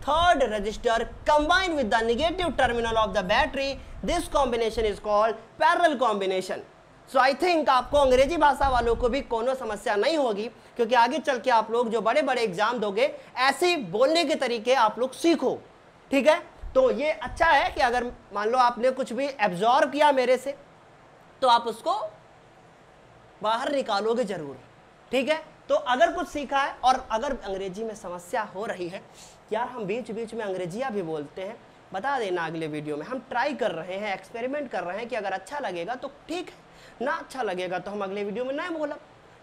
third resistor combined with the negative terminal of the battery. This combination is called parallel combination. So I think आपको अंग्रेजी भाषा वालों को भी कोनो समस्या नहीं होगी, क्योंकि आगे चल के आप लोग जो बड़े बड़े एग्जाम दोगे ऐसे बोलने के तरीके आप लोग सीखो। ठीक है, तो ये अच्छा है कि अगर मान लो आपने कुछ भी एब्जॉर्ब किया मेरे से तो आप उसको बाहर निकालोगे जरूर। ठीक है, तो अगर कुछ सीखा है और अगर अंग्रेजी में समस्या हो रही है, यार हम बीच बीच में अंग्रेजियाँ भी बोलते हैं, बता देना अगले वीडियो में। हम ट्राई कर रहे हैं, एक्सपेरिमेंट कर रहे हैं कि अगर अच्छा लगेगा तो ठीक है, ना अच्छा लगेगा तो हम अगले वीडियो में नहीं बोला।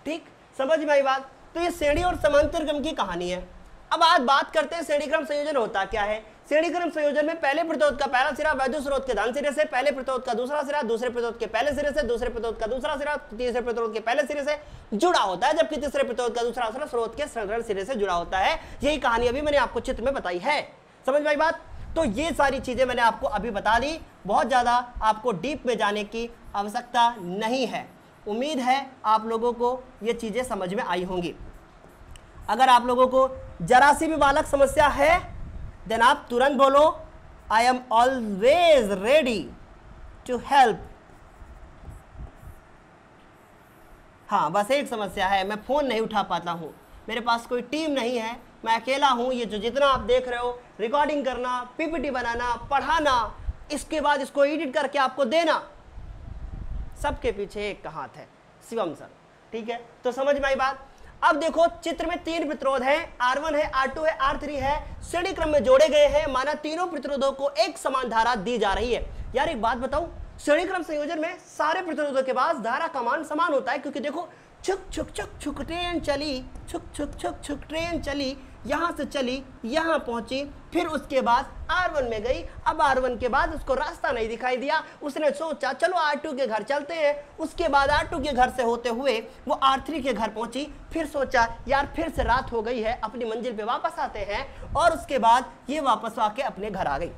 ठीक, समझ में आई बात? तो ये श्रेणी और समांतर क्रम की कहानी है। अब आज बात करते हैं श्रेणी क्रम संयोजन होता क्या है। श्रेणी क्रम संयोजन में पहले प्रतिरोध का पहला सिरा वैद्युत स्रोत के धन सिरे से, पहले प्रतिरोध का दूसरा सिरा दूसरे प्रतिरोध के पहले सिरे से, दूसरे प्रतिरोध का दूसरा सिरा तीसरे प्रतिरोध के पहले सिरे से जुड़ा होता है, जबकि तीसरे प्रतिरोध का दूसरा सिरा स्रोत के ऋण सिरे से जुड़ा होता है। यही कहानी अभी मैंने आपको चित्र में बताई है। समझ में आई बात? तो ये सारी चीजें मैंने आपको अभी बता दी, बहुत ज्यादा आपको डीप में जाने की आवश्यकता नहीं है। उम्मीद है आप लोगों को ये चीजें समझ में आई होंगी। अगर आप लोगों को जरा सी भी बालक समस्या है देन आप तुरंत बोलो, I am always ready to help. हाँ, बस एक समस्या है, मैं फोन नहीं उठा पाता हूँ, मेरे पास कोई टीम नहीं है, मैं अकेला हूँ। ये जो जितना आप देख रहे हो, रिकॉर्डिंग करना, पीपीटी बनाना, पढ़ाना, इसके बाद इसको एडिट करके आपको देना, सबके पीछे एक हाथ है, शिवम सर। ठीक है, तो समझ में आई बात? अब देखो चित्र में 3 प्रतिरोध हैं, R1 है, R2 है, R3 है, श्रेणी क्रम में जोड़े गए हैं, माना तीनों प्रतिरोधों को एक समान धारा दी जा रही है। यार एक बात बताऊं, श्रेणी क्रम संयोजन में सारे प्रतिरोधों के पास धारा का मान समान होता है, क्योंकि देखो छुक छुक छुक छुक ट्रेन चली, छुक छुक छुक छुक ट्रेन चली, यहां से चली यहां पहुंची, फिर उसके बाद R1 में गई। अब R1 के बाद उसको रास्ता नहीं दिखाई दिया, उसने सोचा चलो R2 के घर चलते हैं। उसके बाद R2 के घर से होते हुए वो R3 के घर पहुंची, फिर सोचा यार फिर से रात हो गई है, अपनी मंजिल पे वापस आते हैं, और उसके बाद ये वापस आके अपने घर आ गई।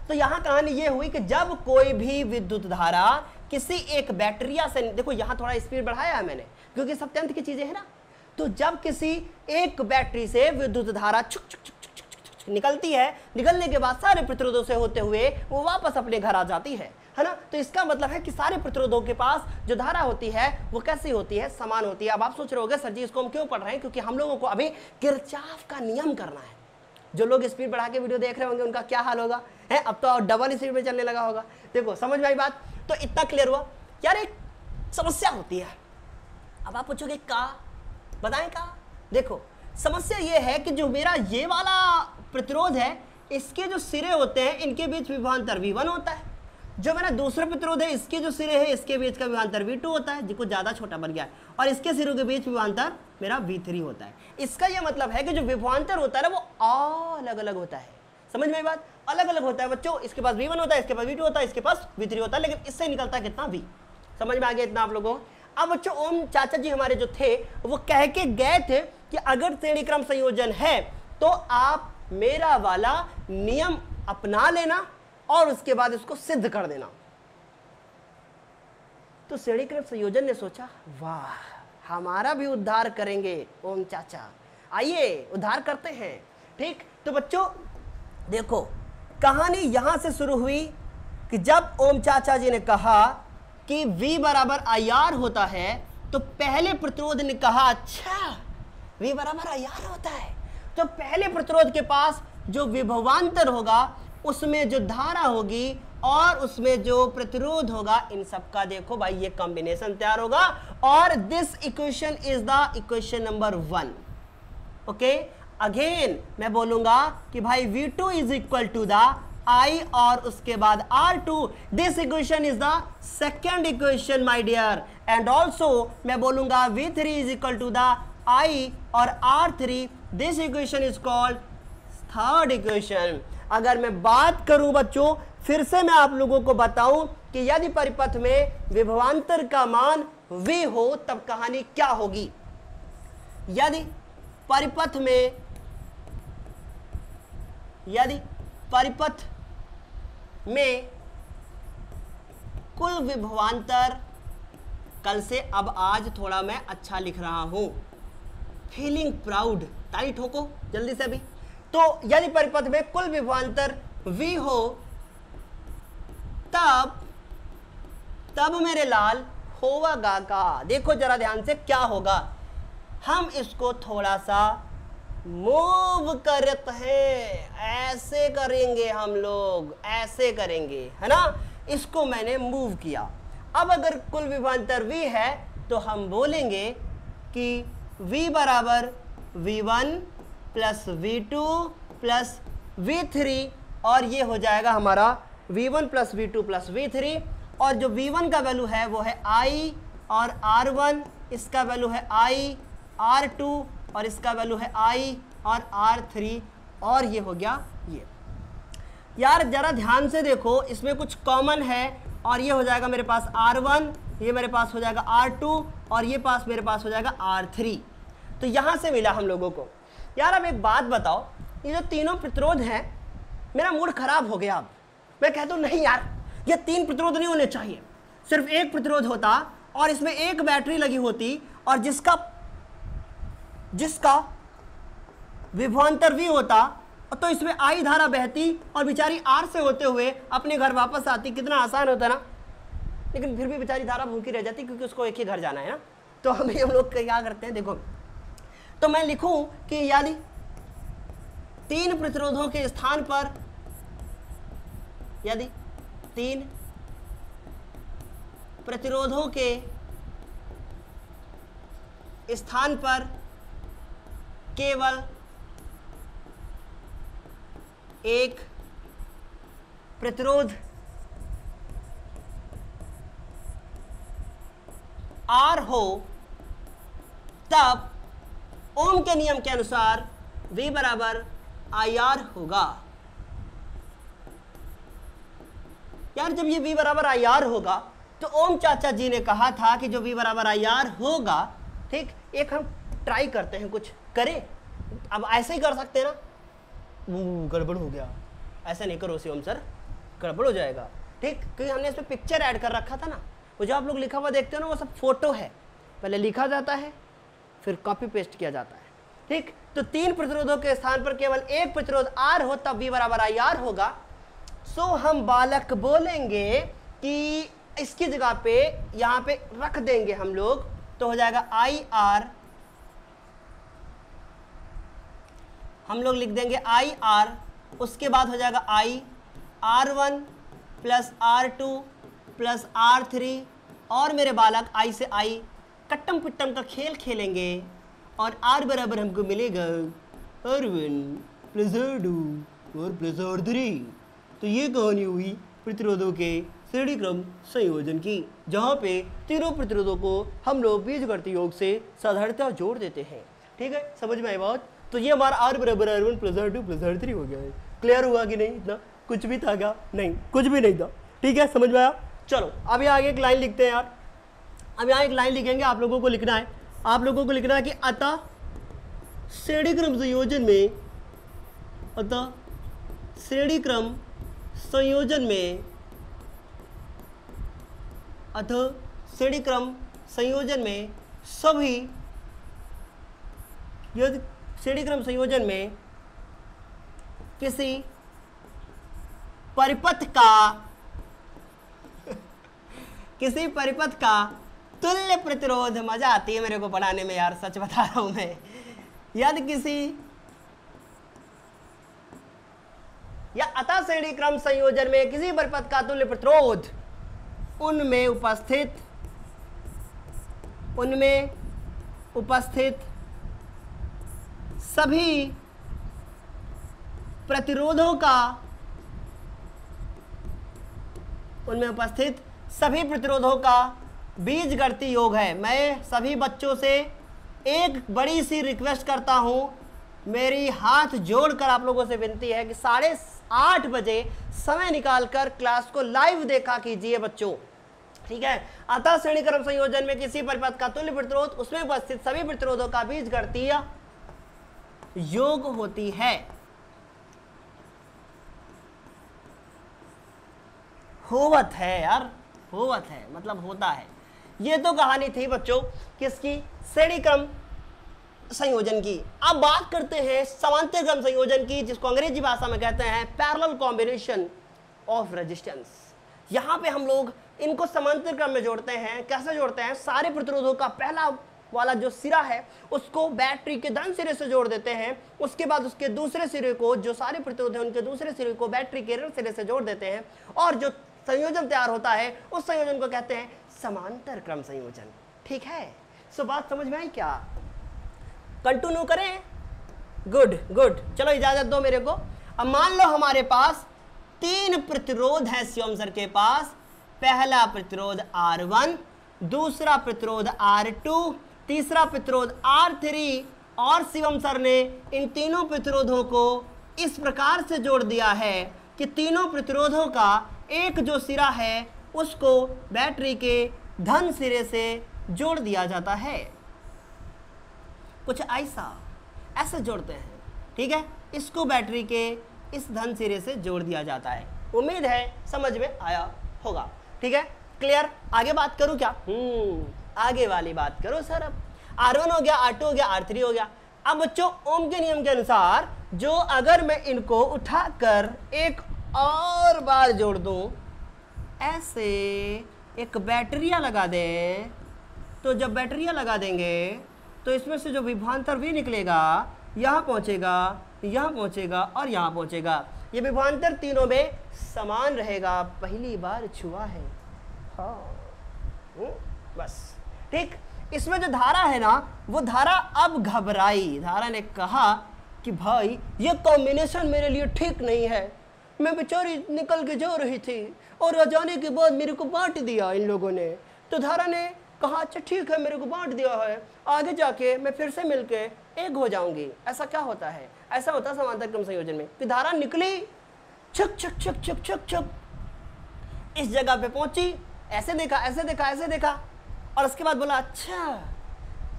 तो यहाँ कहानी ये हुई कि जब कोई भी विद्युत धारा किसी एक बैटरिया से, देखो यहाँ थोड़ा स्पीड बढ़ाया है मैंने क्योंकि सत्यांत की चीजें है ना, तो जब किसी एक बैटरी से विद्युत धारा छुक छुक छुक छुक छुक छुक छुक निकलती है, निकलने के बाद सारे प्रतिरोधों से होते हुए वो वापस अपने घर आ जाती है ना। तो इसका मतलब है कि सारे प्रतिरोधों के पास जो धारा होती है वो कैसी होती है? समान होती है। अब आप सोच रहे होंगे सर जी इसको हम क्यों पढ़ रहे हैं? क्योंकि हम लोगों को अभी किरचॉफ का नियम करना है। जो लोग स्पीड बढ़ा के वीडियो देख रहे होंगे उनका क्या हाल होगा है, अब तो डबल स्पीड में चलने लगा होगा। देखो समझ में आई बात? तो इतना क्लियर हुआ। यार एक समस्या होती है, अब आप पूछोगे का बताएं का? देखो समस्या ये है कि जो मेरा ये वाला प्रतिरोध है, इसके जो सिरे होते हैं इनके बीच विभवांतर V1 होता है। जो मेरा दूसरा प्रतिरोध है इसके जो सिरे है इसके बीच का विभवांतर V2 होता है, जिसको ज्यादा छोटा बन गया है, और इसके सिरों के बीच विभवांतर मेरा V3 होता है। इसका यह मतलब है कि जो विभवांतर होता है ना वो अलग अलग होता है। समझ में आई बात? अलग अलग होता है बच्चों। इसके पास V1 होता है, इसके पास V2 होता है, इसके पास V3 होता है, लेकिन इससे निकलता है कितना? V। समझ में आ गया इतना आप लोगों को? अब बच्चों ओम चाचा जी हमारे जो थे वो कह के गए थे कि अगर श्रेणी क्रम संयोजन है तो आप मेरा वाला नियम अपना लेना और उसके बाद इसको सिद्ध कर देना। तो श्रेणी क्रम संयोजन ने सोचा वाह हमारा भी उद्धार करेंगे ओम चाचा, आइए उद्धार करते हैं। ठीक, तो बच्चों देखो कहानी यहां से शुरू हुई कि जब ओम चाचा जी ने कहा कि V बराबर IR होता है तो पहले प्रतिरोध ने कहा अच्छा V बराबर IR होता है तो पहले प्रतिरोध के पास जो विभवांतर होगा उसमें जो धारा होगी और उसमें जो प्रतिरोध होगा, इन सबका देखो भाई ये कॉम्बिनेशन तैयार होगा और this equation is the equation number 1। Okay, again मैं बोलूंगा कि भाई V2 is equal to the I और उसके बाद R2, this equation is the second equation my dear, and also मैं बोलूंगा V3 is equal to the I और R3, this equation is called third equation. अगर मैं बात करूं बच्चों फिर से मैं आप लोगों को बताऊं कि यदि परिपथ में विभवांतर का मान V हो तब कहानी क्या होगी। यदि परिपथ में कुल विभवांतर, कल से अब आज थोड़ा मैं अच्छा लिख रहा हूं, फीलिंग प्राउड, ताली ठोको जल्दी से अभी। तो यदि परिपथ में कुल विभवांतर V हो तब मेरे लाल होगा का, देखो जरा ध्यान से क्या होगा, हम इसको थोड़ा सा मूव करते हैं, ऐसे करेंगे हम लोग, ऐसे करेंगे है ना, इसको मैंने मूव किया। अब अगर कुल विभवांतर V है तो हम बोलेंगे कि V बराबर V1 plus V2 plus V3 और ये हो जाएगा हमारा V1 plus V2 plus V3, और जो V1 का वैल्यू है वो है I और R1, इसका वैल्यू है I, R2 और इसका वैल्यू है I और R3, और ये हो गया ये। यार जरा ध्यान से देखो इसमें कुछ कॉमन है, और ये हो जाएगा मेरे पास R1, ये मेरे पास हो जाएगा R2 और ये मेरे पास हो जाएगा R3। तो यहाँ से मिला हम लोगों को। यार अब एक बात बताओ, ये जो तीनों प्रतिरोध हैं, मेरा मूड खराब हो गया। अब मैं कहता हूँ नहीं यार ये तीन प्रतिरोध नहीं होने चाहिए, सिर्फ एक प्रतिरोध होता और इसमें एक बैटरी लगी होती और जिसका विभवांतर V होता, तो इसमें I धारा बहती और बेचारी R से होते हुए अपने घर वापस आती। कितना आसान होता ना, लेकिन फिर भी बेचारी धारा भूखी रह जाती क्योंकि उसको एक ही घर जाना है ना। तो हम लोग क्या करते हैं देखो, तो मैं लिखूं कि यदि तीन प्रतिरोधों के स्थान पर, यदि तीन प्रतिरोधों के स्थान पर केवल एक प्रतिरोध R हो तब ओम के नियम के अनुसार V बराबर IR होगा। यार जब ये V बराबर IR होगा तो ओम चाचा जी ने कहा था कि जो V बराबर IR होगा, ठीक, एक हम ट्राई करते हैं, कुछ करें। अब ऐसे ही कर सकते हैं ना, गड़बड़ हो गया, ऐसा नहीं करो शिवम सर, गड़बड़ हो जाएगा। ठीक, क्योंकि हमने इसमें पिक्चर ऐड कर रखा था ना, वो जो आप लोग लिखा हुआ देखते हो ना वो सब फोटो है, पहले लिखा जाता है फिर कॉपी पेस्ट किया जाता है। ठीक, तो तीन प्रतिरोधों के स्थान पर केवल एक प्रतिरोध R हो तब V बराबर IR होगा। सो हम बालक बोलेंगे कि इसकी जगह पे यहाँ पे रख देंगे हम लोग, तो हो जाएगा IR, हम लोग लिख देंगे IR, उसके बाद हो जाएगा R1 plus R2 plus R3, और मेरे बालक I से I कट्टम पिट्टम का खेल खेलेंगे और R बराबर हमको मिलेगा R1 प्लस R2 और प्लस R3। तो ये कहानी हुई प्रतिरोधों के श्रेणी क्रम संयोजन की, जहां पे तीनों प्रतिरोधों को हम लोग बीजगणितीय योग से साधारणतः जोड़ देते हैं। ठीक है, समझ में आई बात? तो ये हमारा R बराबर R1 plus R2 plus R3 हो गया है। क्लियर हुआ कि नहीं? इतना कुछ भी था क्या? नहीं, कुछ भी नहीं था। ठीक है, समझ में आया? चलो अब यहाँ आगे एक लाइन लिखते हैं यार। अब यहाँ एक लाइन लिखेंगे, आप लोगों को लिखना है, आप लोगों को लिखना है कि अतः श्रेणी क्रम संयोजन में, अतः श्रेणी क्रम संयोजन में, अतः श्रेणी क्रम संयोजन में सभी, यदि श्रेणी क्रम संयोजन में किसी परिपथ का किसी परिपथ का तुल्य प्रतिरोध, मजा आती है मेरे को पढ़ाने में यार, सच बता रहा हूं मैं, यदि किसी या अतः श्रेणी क्रम संयोजन में किसी परिपथ का तुल्य प्रतिरोध उनमें उपस्थित सभी प्रतिरोधों का, उनमें उपस्थित सभी प्रतिरोधों का बीजगणितीय योग है। मैं सभी बच्चों से एक बड़ी सी रिक्वेस्ट करता हूं, मेरी हाथ जोड़कर आप लोगों से विनती है कि 8:30 बजे समय निकालकर क्लास को लाइव देखा कीजिए बच्चों। ठीक है, अतः श्रेणी क्रम संयोजन में किसी परिपथ का तुल्य प्रतिरोध उसमें उपस्थित सभी प्रतिरोधों का बीजगणितीय योग होती है। होवत है यार, होवत है मतलब होता है। ये तो कहानी थी बच्चों किसकी? श्रेणी क्रम संयोजन की। अब बात करते हैं समांतर क्रम संयोजन की, जिसको अंग्रेजी भाषा में कहते हैं पैरेलल कॉम्बिनेशन ऑफ रेजिस्टेंस। यहां पे हम लोग इनको समांतर क्रम में जोड़ते हैं। कैसे जोड़ते हैं? सारे प्रतिरोधों का पहला वाला जो सिरा है उसको बैटरी के धन सिरे से जोड़ देते हैं, उसके बाद उसके दूसरे सिरे को, जो सारे प्रतिरोध हैं उनके दूसरे सिरे को बैटरी के ऋण सिरे से जोड़ देते हैं, और जो संयोजन तैयार होता है उस संयोजन को कहते हैं समांतर क्रम संयोजन। ठीक है, सो बात समझ में आई क्या? कंटिन्यू करें? गुड गुड, चलो इजाजत दो मेरे को। अब मान लो हमारे पास 3 प्रतिरोध है शिवम सर के पास। पहला प्रतिरोध R1, दूसरा प्रतिरोध R2, तीसरा प्रतिरोध R3, और शिवम सर ने इन तीनों प्रतिरोधों को इस प्रकार से जोड़ दिया है कि तीनों प्रतिरोधों का एक जो सिरा है उसको बैटरी के धन सिरे से जोड़ दिया जाता है। कुछ ऐसे जोड़ते हैं। ठीक है, इसको बैटरी के इस धन सिरे से जोड़ दिया जाता है। उम्मीद है समझ में आया होगा। ठीक है, क्लियर? आगे बात करूं क्या? आगे वाली बात करो सर। अब R1 हो गया, R2 हो गया, R3 हो गया। अब बच्चों ओम के नियम के अनुसार जो अगर मैं इनको उठाकर एक और बार जोड़ दूं, ऐसे एक बैटरिया लगा दें, तो जब बैटरिया लगा देंगे तो इसमें से जो विभवांतर भी निकलेगा, यहाँ पहुँचेगा, यहाँ पहुँचेगा और यहाँ पहुँचेगा। ये विभवांतर तीनों में समान रहेगा। पहली बार छुआ है। हाँ, बस ठीक। इसमें जो धारा है ना, वो धारा अब घबराई। धारा ने कहा कि भाई ये कॉम्बिनेशन मेरे लिए ठीक नहीं है, मैं बेचारी निकल के जा रही थी और जाने के बाद मेरे को बांट दिया इन लोगों ने। तो धारा ने कहा अच्छा ठीक है, मेरे को बांट दिया है, आगे जाके मैं फिर से मिलके एक हो जाऊंगी। ऐसा क्या होता है? ऐसा होता है समांतर क्रम संयोजन में कि धारा निकली, छक छक छक छक छक छक, इस जगह पे पहुंची, ऐसे देखा ऐसे देखा ऐसे देखा, और उसके बाद बोला अच्छा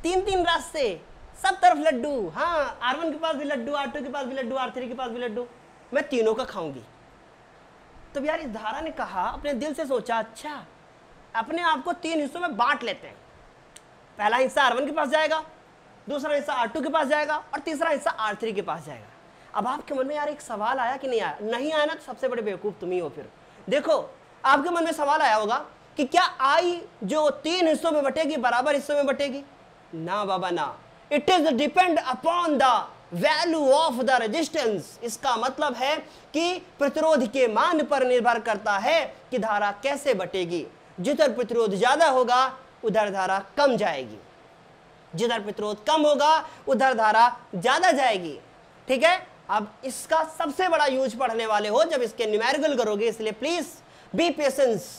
3 रास्ते, सब तरफ लड्डू। हाँ, R1 के पास भी लड्डू, R2 के पास भी लड्डू, R3 के पास भी लड्डू, मैं तीनों का खाऊंगी। तो यार इस धारा ने कहा, अपने दिल से सोचा अच्छा अपने आप को 3 हिस्सों में बांट लेते हैं। पहला हिस्सा R1 के पास जाएगा, दूसरा हिस्सा R2 के पास जाएगा और तीसरा हिस्सा R3 के पास जाएगा। अब आपके मन में यार एक सवाल आया कि नहीं आया? नहीं आया ना तो सबसे बड़े बेवकूफ तुम ही हो। फिर देखो आपके मन में सवाल आया होगा कि क्या आई जो 3 हिस्सों में बटेगी बराबर हिस्सों में बटेगी? ना बाबा ना, it is depend upon the value of the resistance. इसका मतलब है कि प्रतिरोध के मान पर निर्भर करता है कि धारा कैसे बटेगी। जिधर प्रतिरोध ज्यादा होगा उधर धारा कम जाएगी, जिधर प्रतिरोध कम होगा उधर धारा ज्यादा जाएगी। ठीक है, अब इसका सबसे बड़ा यूज पढ़ने वाले हो जब इसके न्यूमेरिकल करोगे, इसलिए प्लीज बी पेशेंस।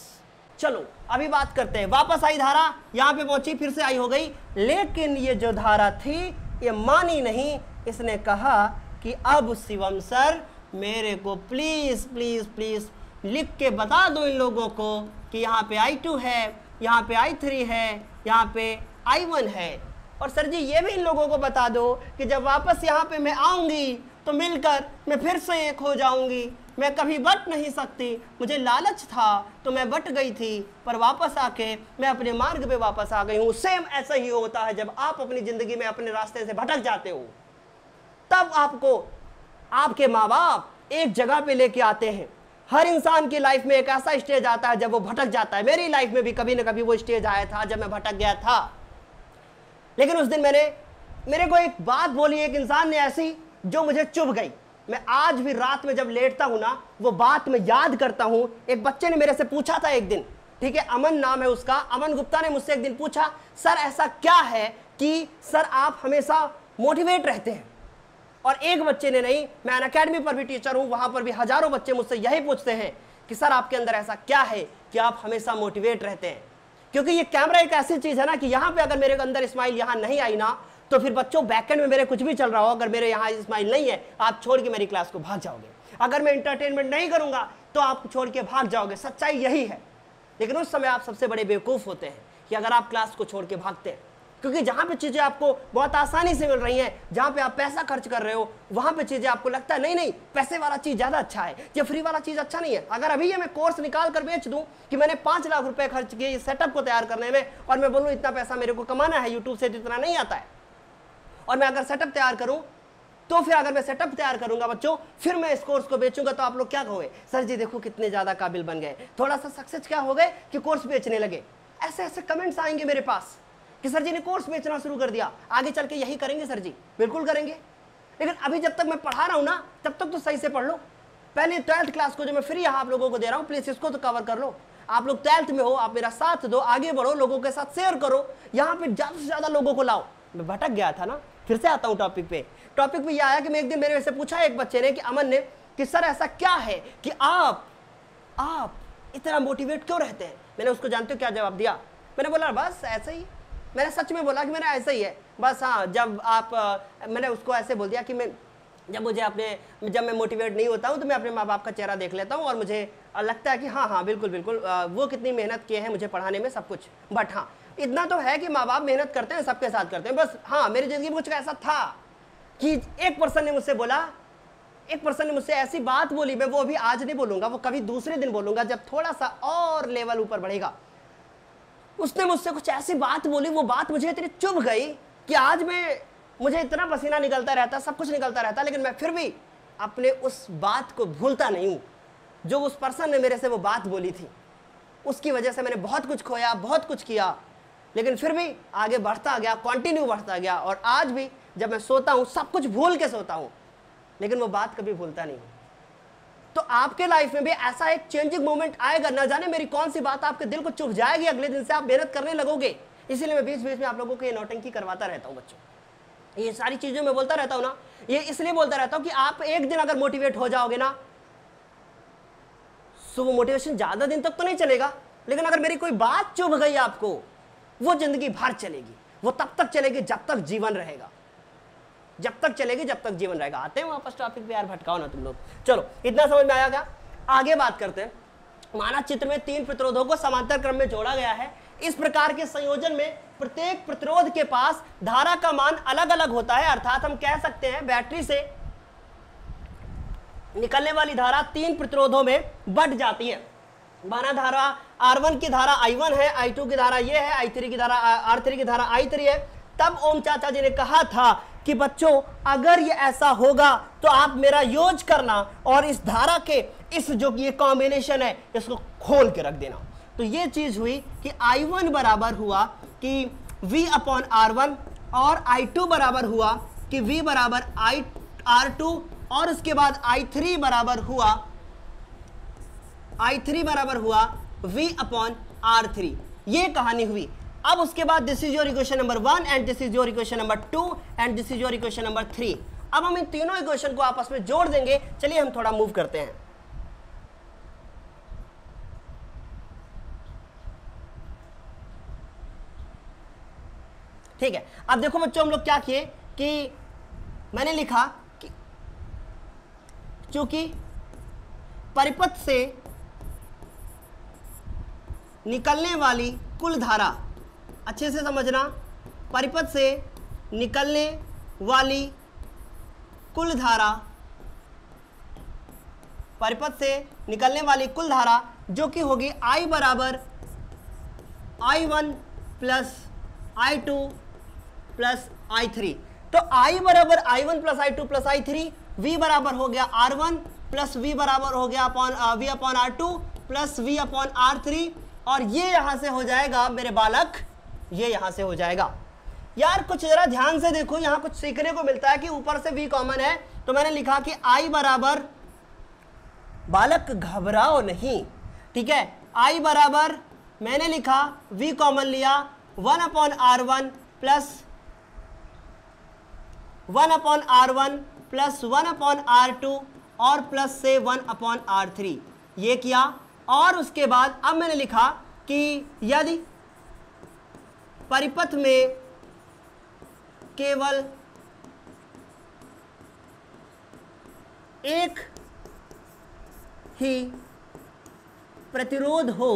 चलो अभी बात करते हैं। वापस आई धारा, यहां पे पहुंची, फिर से आई हो गई, लेकिन ये जो धारा थी ये मानी नहीं। इसने कहा कि अब शिवम सर मेरे को प्लीज प्लीज प्लीज लिख के बता दो इन लोगों को कि यहाँ पे I2 है, यहाँ पे I3 है, यहाँ पे I1 है, और सर जी ये भी इन लोगों को बता दो कि जब वापस यहाँ पे मैं आऊंगी तो मिलकर मैं फिर से एक हो जाऊंगी, मैं कभी बट नहीं सकती, मुझे लालच था तो मैं बट गई थी, पर वापस आके मैं अपने मार्ग पे वापस आ गई हूँ। सेम ऐसा ही होता है जब आप अपनी जिंदगी में अपने रास्ते से भटक जाते हो, तब आपको आपके माँ बाप एक जगह पे लेके आते हैं। हर इंसान की लाइफ में एक ऐसा स्टेज आता है जब वो भटक जाता है। मेरी लाइफ में भी कभी ना कभी वो स्टेज आया था जब मैं भटक गया था, लेकिन उस दिन मेरे को एक बात बोली एक इंसान ने ऐसी जो मुझे चुभ गई। मैं आज भी रात में जब लेटता हूं ना, वो बात मैं याद करता हूं। एक बच्चे ने मेरे से पूछा था एक दिन, ठीक है, अमन नाम है उसका, अमन गुप्ता ने मुझसे एक दिन पूछा, सर ऐसा क्या है कि सर आप हमेशा मोटिवेट रहते हैं? और एक बच्चे ने नहीं, मैं अनअकैडमी पर भी टीचर हूं, वहां पर भी हजारों बच्चे मुझसे यही पूछते हैं कि सर आपके अंदर ऐसा क्या है कि आप हमेशा मोटिवेट रहते हैं? क्योंकि ये कैमरा एक ऐसी चीज है ना कि यहाँ पे अगर मेरे अंदर स्माइल यहाँ नहीं आई ना, तो फिर बच्चों बैकएंड में मेरे कुछ भी चल रहा हो, अगर मेरे यहाँ स्माइल नहीं है, आप छोड़ के मेरी क्लास को भाग जाओगे। अगर मैं इंटरटेनमेंट नहीं करूंगा तो आप छोड़ के भाग जाओगे, सच्चाई यही है। लेकिन उस समय आप सबसे बड़े बेवकूफ होते हैं कि अगर आप क्लास को छोड़ के भागते हैं, क्योंकि जहां पे चीजें आपको बहुत आसानी से मिल रही हैं, जहां पे आप पैसा खर्च कर रहे हो, वहां पे चीजें आपको लगता है नहीं पैसे वाला चीज ज्यादा अच्छा है, ये फ्री वाला चीज अच्छा नहीं है। अगर अभी ये मैं कोर्स निकाल कर बेच दूं कि मैंने 5 लाख रुपए खर्च किए इस सेटअप को तैयार करने में, और मैं बोलूं इतना पैसा मेरे को कमाना है, यूट्यूब से तो इतना नहीं आता है, और मैं अगर सेटअप तैयार करूं, तो फिर अगर मैं सेटअप तैयार करूंगा बच्चों, फिर मैं इस कोर्स को बेचूंगा, तो आप लोग क्या कहोगे? सर जी देखो कितने ज्यादा काबिल बन गए, थोड़ा सा सक्सेस क्या हो गए कि कोर्स बेचने लगे। ऐसे ऐसे कमेंट्स आएंगे मेरे पास कि सर जी ने कोर्स बेचना शुरू कर दिया, आगे चल के यही करेंगे सर जी। बिल्कुल करेंगे, लेकिन अभी जब तक मैं पढ़ा रहा हूं ना, तब तक तो सही से पढ़ लो। पहले 12th क्लास को जो मैं फ्री यहाँ आप लोगों को दे रहा हूँ, प्लीज इसको तो कवर कर लो। आप लोग 12th में हो, आप मेरा साथ दो, आगे बढ़ो, लोगों के साथ शेयर करो, यहाँ पे ज्यादा से ज्यादा लोगों को लाओ। मैं भटक गया था ना, फिर से आता हूँ टॉपिक पे ये आया कि मैं एक दिन मेरे से पूछा एक बच्चे ने कि अमन ने कि सर ऐसा क्या है कि आप इतना मोटिवेट क्यों रहते हैं? मैंने उसको जानते हो क्या जवाब दिया? मैंने बोला बस ऐसे ही। मैंने सच में बोला कि मैंने ऐसा ही है बस। हाँ, जब आप मैंने उसको ऐसे बोल दिया कि जब मैं मोटिवेट नहीं होता हूँ तो मैं अपने माँ बाप का चेहरा देख लेता हूँ और मुझे लगता है कि हाँ बिल्कुल वो कितनी मेहनत किए हैं मुझे पढ़ाने में सब कुछ। बट हाँ इतना तो है कि माँ बाप मेहनत करते हैं, सबके साथ करते हैं। बस हाँ मेरी जिंदगी में कुछ ऐसा था कि एक पर्सन ने मुझसे ऐसी बात बोली, मैं वो अभी आज नहीं बोलूंगा, वो कभी दूसरे दिन बोलूंगा जब थोड़ा सा और लेवल ऊपर बढ़ेगा। उसने मुझसे कुछ ऐसी बात बोली, वो बात मुझे इतनी चुभ गई कि आज मुझे इतना पसीना निकलता रहता, सब कुछ निकलता रहता, लेकिन मैं फिर भी अपने उस बात को भूलता नहीं हूं जो उस पर्सन ने मेरे से वो बात बोली थी। उसकी वजह से मैंने बहुत कुछ खोया, बहुत कुछ किया, लेकिन फिर भी आगे बढ़ता गया, कंटिन्यू बढ़ता गया। और आज भी जब मैं सोता हूं सब कुछ भूल के सोता हूं, लेकिन वो बात कभी भूलता नहीं। तो आपके लाइफ में भी ऐसा एक चेंजिंग मोमेंट आएगा, न जाने मेरी कौन सी बात आपके दिल को चुभ जाएगी, अगले दिन से आप मेहनत करने लगोगे। इसीलिए मैं बीच बीच में आप लोगों को ये नौटंकी करवाता रहता हूं बच्चों। ये सारी चीजें मैं बोलता रहता हूं ना, ये इसलिए बोलता रहता हूं कि आप एक दिन अगर मोटिवेट हो जाओगे ना, तो वो मोटिवेशन ज्यादा दिन तक तो नहीं चलेगा, लेकिन अगर मेरी कोई बात चुभ गई आपको, वो जिंदगी भर चलेगी। वो तब तक चलेगी जब तक जीवन रहेगा, जब तक चलेगी जब तक जीवन रहेगा। आते हैं वापस टॉपिक पे यार, भटकाओ ना तुम लोग। चलो इतना समझ में आया क्या? आगे बात करते हैं। माना चित्र में 3 प्रतिरोधों को समांतर क्रम में जोड़ा गया है। इस प्रकार के संयोजन में प्रत्येक प्रतिरोध के पास धारा का मान अलग अलग होता है, अर्थात हम कह सकते हैं बैटरी से निकलने वाली धारा 3 प्रतिरोधों में बट जाती है। माना धारा R1 की धारा I1 है, I2 की धारा ये है, I3 की धारा R3 की धारा I3 है। तब ओम चाचा जी ने कहा था कि बच्चों अगर ये ऐसा होगा तो आप मेरा यूज करना और इस धारा के इस जो ये कॉम्बिनेशन है इसको खोल के रख देना। तो ये चीज हुई कि I1 बराबर हुआ कि V/R1 और I2 बराबर हुआ कि V बराबर R2 और उसके बाद I3 बराबर हुआ V/R3। ये कहानी हुई। अब उसके बाद this is your equation number 1 and this is your equation number 2 and this is your equation number 3। अब हम इन तीनों इक्वेशन को आपस में जोड़ देंगे। चलिए हम थोड़ा मूव करते हैं। ठीक है, अब देखो बच्चों हम लोग क्या किए कि मैंने लिखा कि चूंकि परिपथ से निकलने वाली कुल धारा, अच्छे से समझना, परिपथ से निकलने वाली कुल धारा, परिपथ से निकलने वाली कुल धारा जो कि होगी I बराबर I1 plus I2 plus I3। तो I बराबर I1 plus I2 plus I3, V बराबर हो गया R1 प्लस V बराबर हो गया V upon R2 plus V upon R3, और ये यहां से हो जाएगा मेरे बालक, ये यहां से हो जाएगा। यार कुछ जरा ध्यान से देखो, यहां कुछ सीखने को मिलता है कि ऊपर से V कॉमन है, तो मैंने लिखा कि I बराबर, बालक घबराओ नहीं, ठीक है, I बराबर मैंने लिखा V कॉमन लिया 1 upon R1 plus 1 upon R1 plus 1 upon R2 और प्लस से 1 अपॉन R3, ये किया। और उसके बाद अब मैंने लिखा कि यदि परिपथ में केवल एक ही प्रतिरोध हो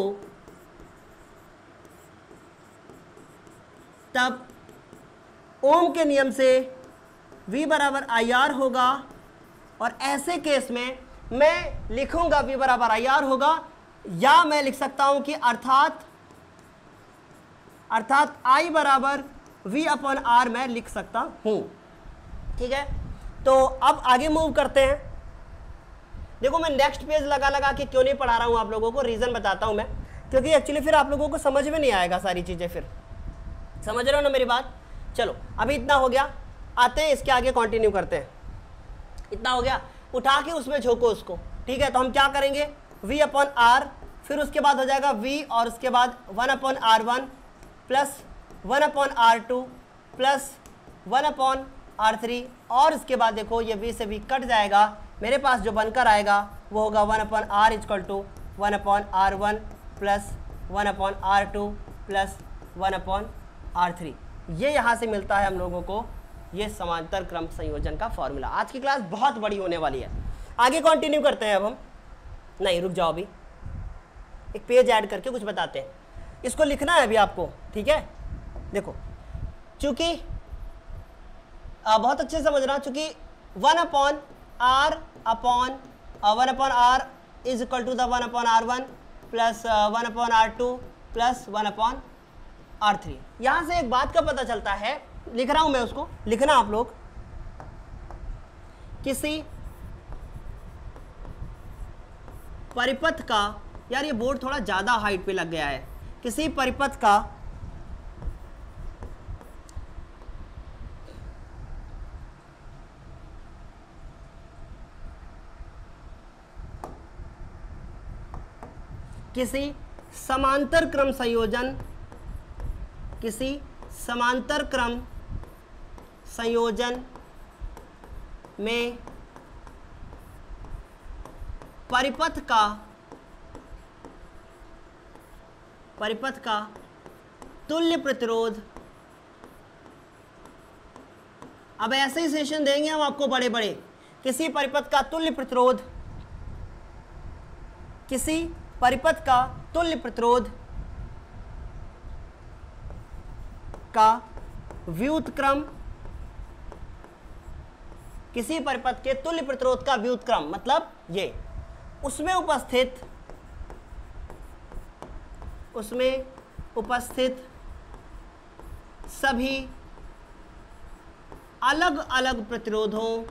तब ओम के नियम से V बराबर IR होगा, और ऐसे केस में मैं लिखूंगा V बराबर IR होगा, या मैं लिख सकता हूं कि अर्थात I बराबर V अपॉन R मैं लिख सकता हूं। ठीक है, तो अब आगे मूव करते हैं। देखो मैं नेक्स्ट पेज लगा लगा के क्यों नहीं पढ़ा रहा हूं आप लोगों को, रीजन बताता हूं मैं, क्योंकि एक्चुअली फिर आप लोगों को समझ में नहीं आएगा सारी चीजें, फिर समझ रहे हो ना मेरी बात। चलो अभी इतना हो गया, आते हैं इसके आगे कंटिन्यू करते हैं। इतना हो गया, उठा के उसमें झोंको उसको, ठीक है। तो हम क्या करेंगे, V अपॉन R, फिर उसके बाद हो जाएगा V, और उसके बाद 1 upon R1 plus 1 upon R2 plus 1 upon R3, और इसके बाद देखो ये V से V कट जाएगा, मेरे पास जो बनकर आएगा वो होगा 1 upon R equal to 1 upon R1 plus 1 upon R2 plus 1 upon R3। ये यहाँ से मिलता है हम लोगों को ये समांतर क्रम संयोजन का फॉर्मूला। आज की क्लास बहुत बड़ी होने वाली है, आगे कंटिन्यू करते हैं। अब हम नहीं, रुक जाओ, अभी एक पेज ऐड करके कुछ बताते हैं, इसको लिखना है अभी आपको, ठीक है। देखो चूंकि बहुत अच्छे से समझना, चूंकि 1 upon R upon 1 upon R is equal to the 1 upon R1 plus 1 upon R2 plus 1 upon R3। यहां से एक बात का पता चलता है, लिख रहा हूं मैं, उसको लिखना आप लोग, किसी परिपथ का, यार ये बोर्ड थोड़ा ज्यादा हाइट पे लग गया है, किसी परिपथ का किसी समांतर क्रम संयोजन, किसी समांतर क्रम संयोजन में परिपथ का तुल्य प्रतिरोध, अब ऐसे ही सेशन देंगे हम आपको बड़े बड़े, किसी परिपथ का तुल्य प्रतिरोध, किसी परिपथ का तुल्य प्रतिरोध का व्युत्क्रम, किसी परिपथ के तुल्य प्रतिरोध का व्युत्क्रम मतलब ये, उसमें उपस्थित सभी अलग अलग प्रतिरोधों,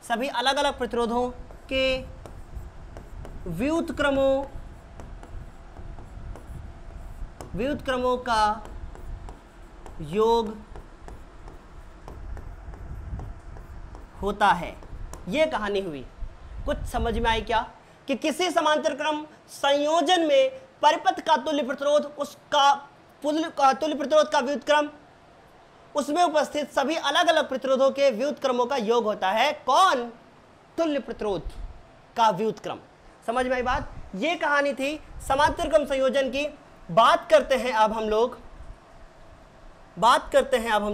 सभी अलग अलग प्रतिरोधों के व्युत्क्रमों का योग होता है। ये कहानी हुई, कुछ समझ में आई क्या, कि किसी समांतर क्रम संयोजन में परिपथ का तुल्य प्रतिरोध, उसका तुल्य प्रतिरोध का व्युत्क्रम, उसमें उपस्थित सभी अलग अलग प्रतिरोधों के व्युत्क्रमों का योग होता है। कौन? समतुल्य प्रतिरोध का व्युत्क्रम। समझ में आई बात? ये कहानी थी समांतर क्रम संयोजन की। बात करते हैं अब हम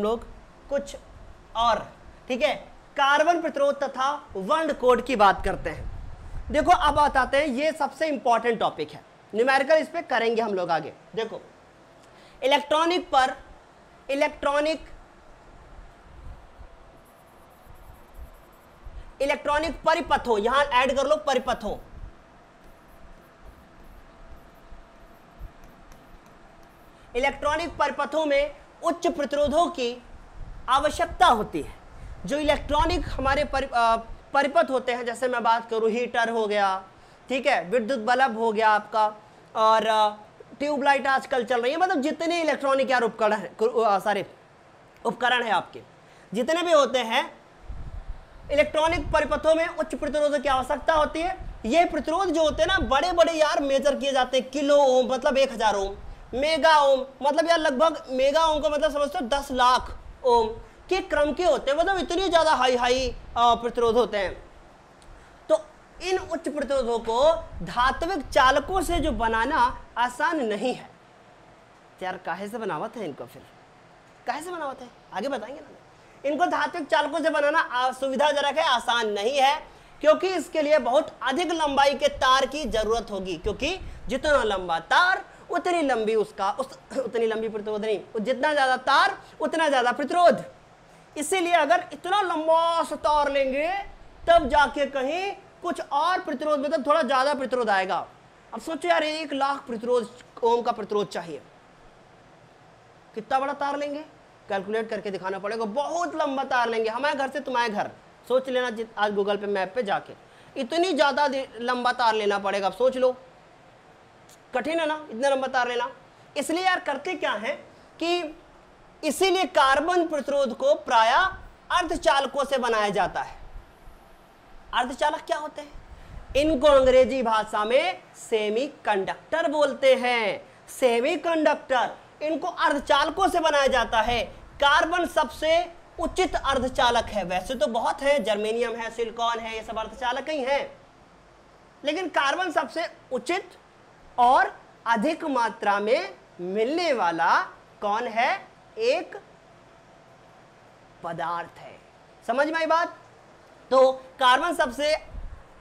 लोग कुछ और, ठीक है, कार्बन प्रतिरोध तथा वर्णकोड की बात करते हैं। देखो अब बताते हैं, ये सबसे इंपॉर्टेंट टॉपिक है, न्यूमेरिकल इस पे करेंगे हम लोग आगे। देखो इलेक्ट्रॉनिक परिपथों, यहां ऐड कर लो परिपथों, इलेक्ट्रॉनिक परिपथों में उच्च प्रतिरोधों की आवश्यकता होती है। जो इलेक्ट्रॉनिक हमारे परिपथ होते हैं, जैसे मैं बात करूं हीटर हो गया, ठीक है, विद्युत बल्ब हो गया आपका, और ट्यूबलाइट आजकल चल रही है, मतलब जितने इलेक्ट्रॉनिक यार उपकरण है आपके, जितने भी होते हैं, इलेक्ट्रॉनिक परिपथों में उच्च प्रतिरोध की आवश्यकता होती है। ये प्रतिरोध जो होते हैं ना, बड़े बड़े यार मेजर किए जाते हैं, किलो ओम मतलब 1000 ओम, मेगा ओम मतलब यार लगभग, मेगा ओम का मतलब समझते हो 10 लाख ओम के क्रम के होते हैं, मतलब इतनी ज्यादा हाई प्रतिरोध होते हैं। तो इन उच्च प्रतिरोधों को धात्विक चालकों से जो बनाना आसान नहीं है। यार काहे से बनावत है इनको, फिर काहे से बनावत है आगे बताएंगे ना। इनको धात्विक चालकों से बनाना सुविधाजनक है, आसान नहीं है, क्योंकि इसके लिए बहुत अधिक लंबाई के तार की जरूरत होगी, क्योंकि जितना लंबा तार उतनी लंबी उतनी लंबी प्रतिरोध नहीं, जितना ज्यादा तार उतना ज्यादा प्रतिरोध। इसीलिए अगर इतना लंबा सा तार लेंगे तब जाके कहीं कुछ और प्रतिरोध, मतलब थोड़ा ज्यादा प्रतिरोध आएगा। अब सोचो यार 1 लाख प्रतिरोध ओम का प्रतिरोध चाहिए, कितना बड़ा तार लेंगे, कैलकुलेट करके दिखाना पड़ेगा, बहुत लंबा तार लेंगे, हमारे घर से तुम्हारे घर, सोच लेना आज गूगल पे मैप पे जाके, इतनी ज्यादा लंबा तार लेना पड़ेगा। अब सोच लो, कठिन है ना इतना लंबा तार लेना। इसलिए यार करते क्या है कि इसीलिए कार्बन प्रतिरोध को प्रायः अर्धचालकों से बनाया जाता है। अर्धचालक क्या होते हैं? इनको अंग्रेजी भाषा में सेमीकंडक्टर बोलते हैं, सेमीकंडक्टर। इनको अर्धचालकों से बनाया जाता है। कार्बन सबसे उचित अर्धचालक है, वैसे तो बहुत है, जर्मेनियम है, सिलिकॉन है, ये सब अर्धचालक ही हैं, लेकिन कार्बन सबसे उचित और अधिक मात्रा में मिलने वाला कौन है? एक पदार्थ है। समझ में आई बात? तो कार्बन सबसे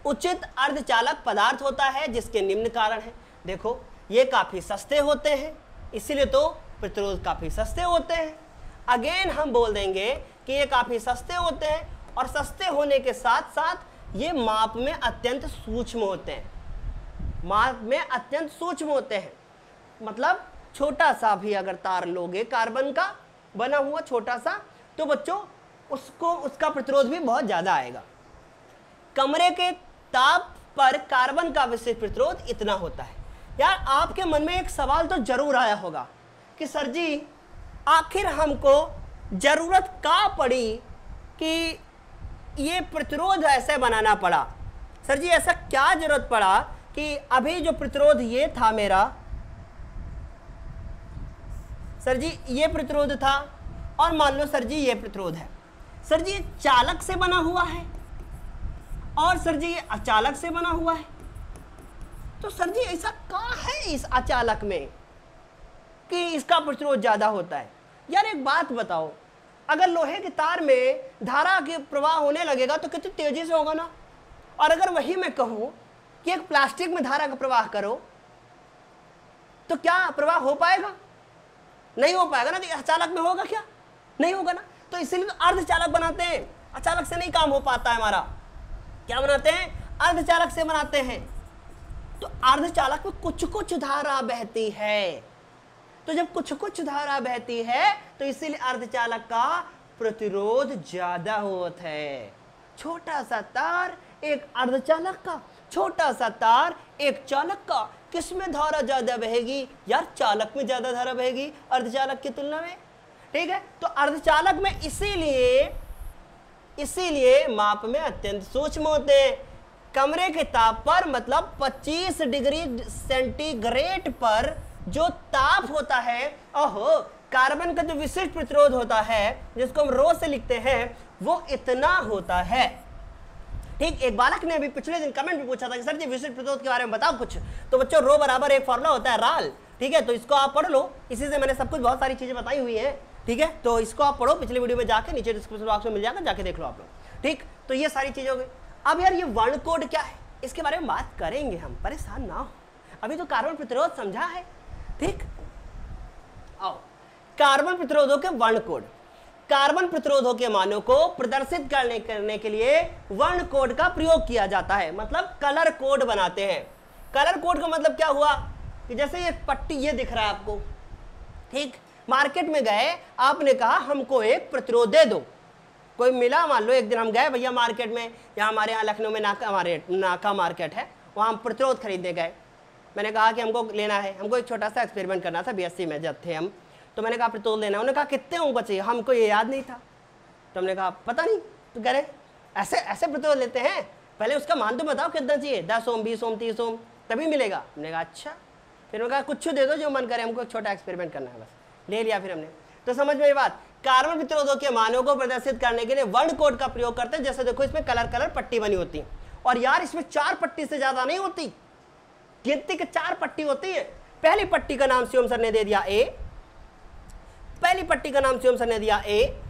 उचित अर्धचालक पदार्थ होता है, जिसके निम्न कारण है। देखो ये काफी सस्ते होते हैं, इसीलिए तो प्रतिरोध काफी सस्ते होते हैं। अगेन हम बोल देंगे कि ये काफी सस्ते होते हैं, और सस्ते होने के साथ साथ ये माप में अत्यंत सूक्ष्म होते हैं। माप में अत्यंत सूक्ष्म होते हैं, मतलब छोटा सा भी अगर तार लोगे कार्बन का बना हुआ छोटा सा, तो बच्चों उसका प्रतिरोध भी बहुत ज्यादा आएगा। कमरे के ताप पर कार्बन का विशिष्ट प्रतिरोध इतना होता है। यार आपके मन में एक सवाल तो जरूर आया होगा कि सर जी आखिर हमको जरूरत क्या पड़ी कि ये प्रतिरोध ऐसे बनाना पड़ा? सर जी ऐसा क्या जरूरत पड़ा कि अभी जो प्रतिरोध ये था मेरा, सर जी ये प्रतिरोध था, और मान लो सर जी ये प्रतिरोध है, सर जी ये चालक से बना हुआ है, और सर जी ये अचालक से बना हुआ है। तो सर जी ऐसा क्या है इस अचालक में कि इसका प्रतिरोध ज्यादा होता है? यार एक बात बताओ, अगर लोहे के तार में धारा के प्रवाह होने लगेगा तो कितनी तेजी से होगा ना, और अगर वही मैं कहूं कि एक प्लास्टिक में धारा का प्रवाह करो तो क्या प्रवाह हो पाएगा? नहीं हो पाएगा ना। तो अचालक में होगा क्या? नहीं होगा ना। तो इसीलिए तो अर्धचालक बनाते हैं, अचालक से नहीं काम हो पाता है हमारा। क्या बनाते हैं? अर्धचालक से बनाते हैं। तो अर्धचालक में कुछ कुछ धारा बहती है, तो जब कुछ कुछ धारा बहती है तो इसीलिए अर्धचालक का प्रतिरोध ज्यादा होता है। छोटा सा तार एक अर्धचालक का, छोटा सा तार एक चालक का, किसमें धारा ज्यादा बहेगी? यार चालक में ज्यादा धारा बहेगी अर्धचालक की तुलना में। ठीक है, तो अर्धचालक में इसीलिए माप में अत्यंत सूक्ष्म होते हैं। कमरे के ताप पर, मतलब 25 डिग्री सेंटीग्रेड पर जो ताप होता है, ओहो, कार्बन का जो विशिष्ट प्रतिरोध होता है जिसको हम रो से लिखते हैं, वो इतना होता है। ठीक, एक बालक ने अभी पिछले दिन कमेंट भी पूछा था कि सर जी विशिष्ट प्रतिरोध के बारे में बताओ कुछ। तो बच्चों रो बराबर एक फॉर्मूला होता है राल, ठीक है, तो इसको आप पढ़ लो, इसी से मैंने सब कुछ बहुत सारी चीजें बताई हुई है, ठीक है, तो इसको आप पढ़ो, पिछले वीडियो में जाके नीचे डिस्क्रिप्शन बॉक्स में मिल जाएगा, जाके देख लो आप लोग, ठीक। तो ये सारी चीजें हो गई। अब यार ये वर्ण कोड क्या है, इसके बारे में बात करेंगे हम, परेशान ना हो, अभी तो कार्बन प्रतिरोध समझा है, ठीक। आओ, कार्बन प्रतिरोधों के वर्ण कोड। कार्बन प्रतिरोधों के मानों को प्रदर्शित करने के लिए वर्ण कोड का प्रयोग किया जाता है, मतलब कलर कोड बनाते हैं। कलर कोड का मतलब क्या हुआ कि जैसे ये पट्टी ये दिख रहा है आपको, ठीक, मार्केट में गए, आपने कहा हमको एक प्रतिरोध दे दो, कोई मिला, मान लो एक दिन हम गए भैया मार्केट में, यहाँ हमारे यहाँ लखनऊ में नाका मार्केट है, वहाँ हम प्रतिरोध खरीदने गए। मैंने कहा कि हमको लेना है, हमको एक छोटा सा एक्सपेरिमेंट करना था, बीएससी में जब थे हम, तो मैंने कहा प्रतिरोध लेना है। उन्होंने कहा कितने अंक चाहिए, हमको ये याद नहीं था, तो हमने कहा पता नहीं, तो कह रहे ऐसे ऐसे प्रतिरोध लेते हैं, पहले उसका मान तो बताओ कितना चाहिए, 10 ओम 20 ओम 30 ओम तभी मिलेगा। हमने कहा अच्छा, फिर उन्होंने कहा कुछ दे दो जो मन करे, हमको एक छोटा एक्सपेरिमेंट करना है, बस ले लिया। फिर हमने, तो समझ में ये बात, कार्बन प्रतिरोधों के मानों को प्रदर्शित करने के लिए वर्ण कोड का प्रयोग करते हैं। जैसे देखो इसमें कलर कलर पट्टी बनी होती है, और यार इसमें 4 पट्टी से ज्यादा नहीं होती, गिनती के 4 पट्टी होती है। पहली पट्टी का नाम शिवम सर ने दे दिया ए, पहली पट्टी का नाम शिवम सर ने दिया ए,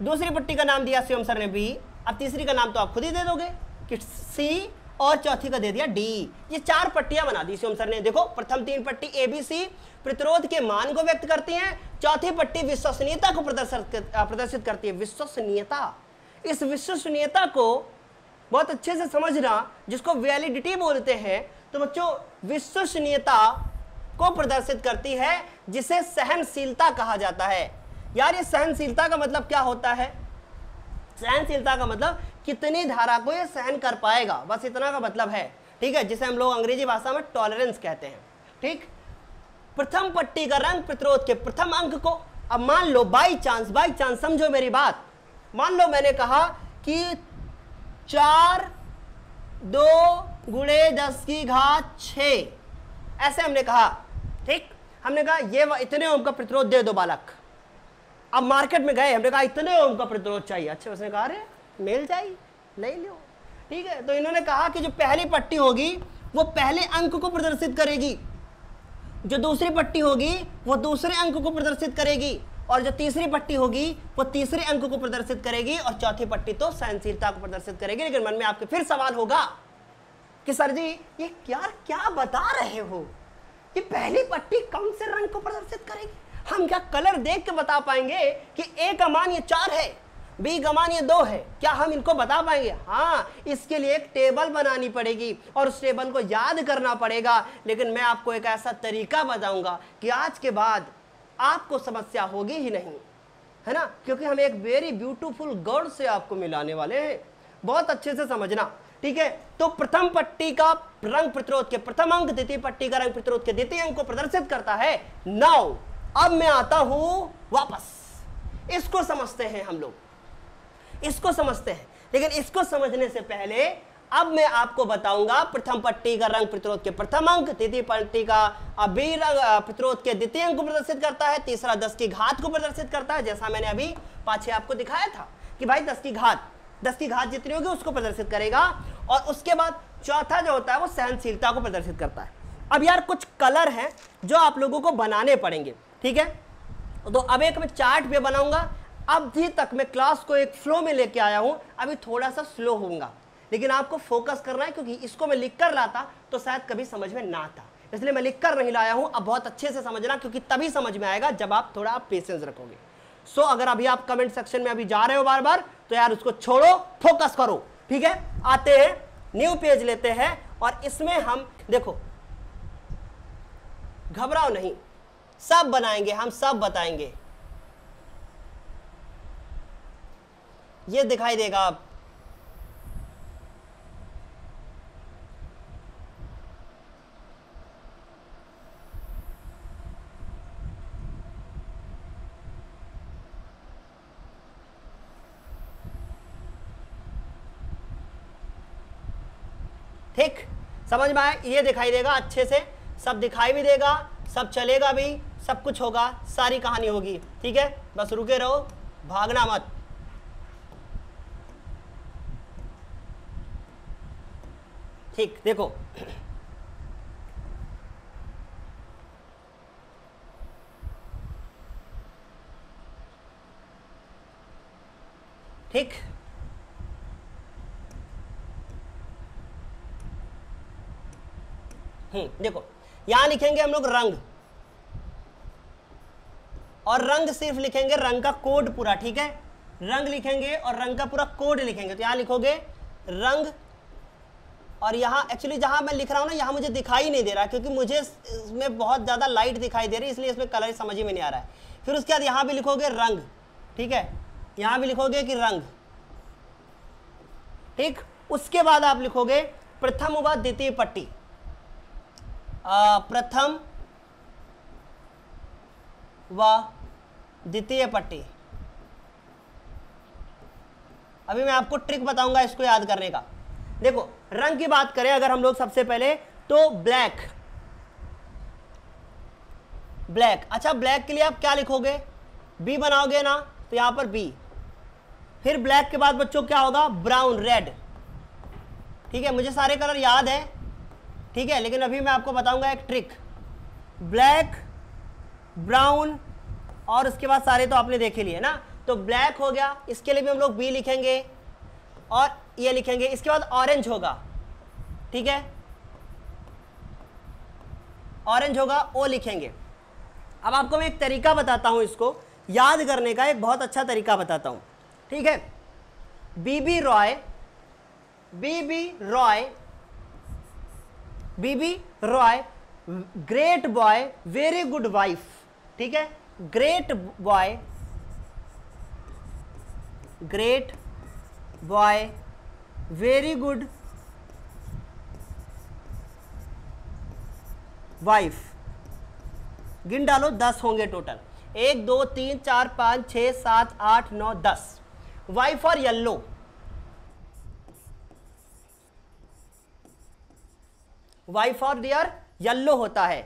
दूसरी पट्टी का नाम दिया शिवम सर ने बी, अब तीसरी का नाम तो आप खुद ही दे दोगे कि सी, और चौथी का दे दिया डी। ये 4 पट्टियां बना दी शिवम सर ने। देखो प्रथम 3 पट्टी ए बी सी प्रतिरोध के मान को व्यक्त करती हैं, चौथी पट्टी विश्वसनीयता को प्रदर्शित करती है। विश्वसनीयता, इस विश्वसनीयता को बहुत अच्छे से समझना, जिसको वैलिडिटी बोलते हैं। तो बच्चों विश्वसनीयता को प्रदर्शित करती है, जिसे सहनशीलता कहा जाता है। यार ये सहनशीलता का मतलब क्या होता है, सहनशीलता का मतलब कितनी धारा को ये सहन कर पाएगा, बस इतना का मतलब है, ठीक है, जिसे हम लोग अंग्रेजी भाषा में टॉलरेंस कहते हैं, ठीक। प्रथम पट्टी का रंग प्रतिरोध के प्रथम अंक को, अब मान लो बाई चांस समझो मेरी बात, मान लो मैंने कहा कि 4 2 × 10⁶, ऐसे हमने कहा, ठीक, हमने कहा ये इतने ओम का प्रतिरोध दे दो बालक। अब मार्केट में गए, हमने कहा इतने ओम का प्रतिरोध चाहिए, अच्छा उसने कहा अरे मिल जाएगी, ले लो, ठीक है। तो इन्होंने कहा कि जो पहली पट्टी होगी वो पहले अंक को प्रदर्शित करेगी, जो दूसरी पट्टी होगी वो दूसरे अंक को प्रदर्शित करेगी, और जो तीसरी पट्टी होगी वो तीसरे अंक को प्रदर्शित करेगी, और चौथी पट्टी तो सहनशीलता को प्रदर्शित करेगी। लेकिन मन में आपके फिर सवाल होगा कि सर जी ये क्या बता रहे हो, ये पहली पट्टी कौन से रंग को प्रदर्शित करेगी, हम क्या कलर देख के बता पाएंगे कि ए का मान ये 4 है, बी का मान ये 2 है, क्या हम इनको बता पाएंगे? हाँ, इसके लिए एक टेबल बनानी पड़ेगी और उस टेबल को याद करना पड़ेगा। लेकिन मैं आपको एक ऐसा तरीका बताऊंगा कि आज के बाद आपको समस्या होगी ही नहीं, है ना, क्योंकि हम एक वेरी ब्यूटीफुल गॉड से आपको मिलाने वाले हैं, बहुत अच्छे से समझना, ठीक है। तो प्रथम पट्टी का रंग प्रतिरोध के प्रथम अंक द्वितीय पट्टी का रंग प्रतिरोध के द्वितीय अंक को प्रदर्शित करता है। नाउ अब मैं आता हूं वापस, इसको समझते हैं हम लोग, इसको समझते हैं। लेकिन इसको समझने से पहले अब मैं आपको बताऊंगा प्रथम पट्टी का रंग प्रतिरोध के प्रथम अंक, द्वितीय पट्टी का अभी रंग प्रतिरोध के द्वितीय अंक को प्रदर्शित करता है, तीसरा 10 की घात को प्रदर्शित करता है, जैसा मैंने अभी पाछे आपको दिखाया था कि भाई 10 की घात जितनी होगी उसको प्रदर्शित करेगा, और उसके बाद चौथा जो होता है वो सहनशीलता को प्रदर्शित करता है। अब यार कुछ कलर हैं जो आप लोगों को बनाने पड़ेंगे, ठीक है। तो अब एक मैं चार्ट पे बनाऊंगा, अभी तक मैं क्लास को एक फ्लो में लेके आया हूं, अभी थोड़ा सा स्लो होऊंगा, लेकिन आपको फोकस करना है, क्योंकि इसको मैं लिख कर लाता तो शायद कभी समझ में ना आता, इसलिए मैं लिख कर नहीं लाया हूं। अब बहुत अच्छे से समझना, क्योंकि तभी समझ में आएगा जब आप थोड़ा पेशेंस रखोगे। सो अगर अभी आप कमेंट सेक्शन में अभी जा रहे हो बार बार, तो यार उसको छोड़ो, फोकस करो, ठीक है। आते हैं, न्यू पेज लेते हैं, और इसमें हम देखो, घबराओ नहीं, सब बनाएंगे हम, सब बताएंगे, ये दिखाई देगा आप, ठीक, समझ में आए, ये दिखाई देगा अच्छे से, सब दिखाई भी देगा, सब चलेगा भी, सब कुछ होगा, सारी कहानी होगी, ठीक है। बस रुके रहो, भागना मत। ठीक, देखो ठीक, देखो यहां लिखेंगे हम लोग रंग, और रंग सिर्फ लिखेंगे रंग का कोड पूरा, ठीक है, रंग लिखेंगे और रंग का पूरा कोड लिखेंगे। तो यहां लिखोगे रंग, और यहां एक्चुअली जहां मैं लिख रहा हूं ना, यहां मुझे दिखाई नहीं दे रहा क्योंकि मुझे इसमें बहुत ज्यादा लाइट दिखाई दे रही है, इसलिए इसमें कलर समझ में नहीं आ रहा है। फिर उसके बाद यहां भी लिखोगे रंग, ठीक है, यहां भी लिखोगे कि रंग, ठीक। उसके बाद आप लिखोगे प्रथम व द्वितीय पट्टी, प्रथम व द्वितीय पट्टी। अभी मैं आपको ट्रिक बताऊंगा इसको याद करने का। देखो रंग की बात करें अगर हम लोग सबसे पहले, तो ब्लैक, ब्लैक, अच्छा ब्लैक के लिए आप क्या लिखोगे, बी बनाओगे ना, तो यहां पर बी। फिर ब्लैक के बाद बच्चों क्या होगा, ब्राउन, रेड, ठीक है, मुझे सारे कलर याद है, ठीक है, लेकिन अभी मैं आपको बताऊंगा एक ट्रिक। ब्लैक, ब्राउन, और उसके बाद सारे तो आपने देखे लिए ना, तो ब्लैक हो गया, इसके लिए भी हम लोग बी लिखेंगे और ये लिखेंगे। इसके बाद ऑरेंज होगा, ठीक है, ऑरेंज होगा, ओ लिखेंगे। अब आपको मैं एक तरीका बताता हूं इसको याद करने का, एक बहुत अच्छा तरीका बताता हूं, ठीक है। BB Roy, BB Roy, BB Roy, great boy, very good wife, ठीक है, great boy, great boy, very good wife. गिन डालो, 10 होंगे टोटल, 1 2 3 4 5 6 7 8 9 10। वाइफ और येल्लो, वाइफ और डियर येल्लो होता है,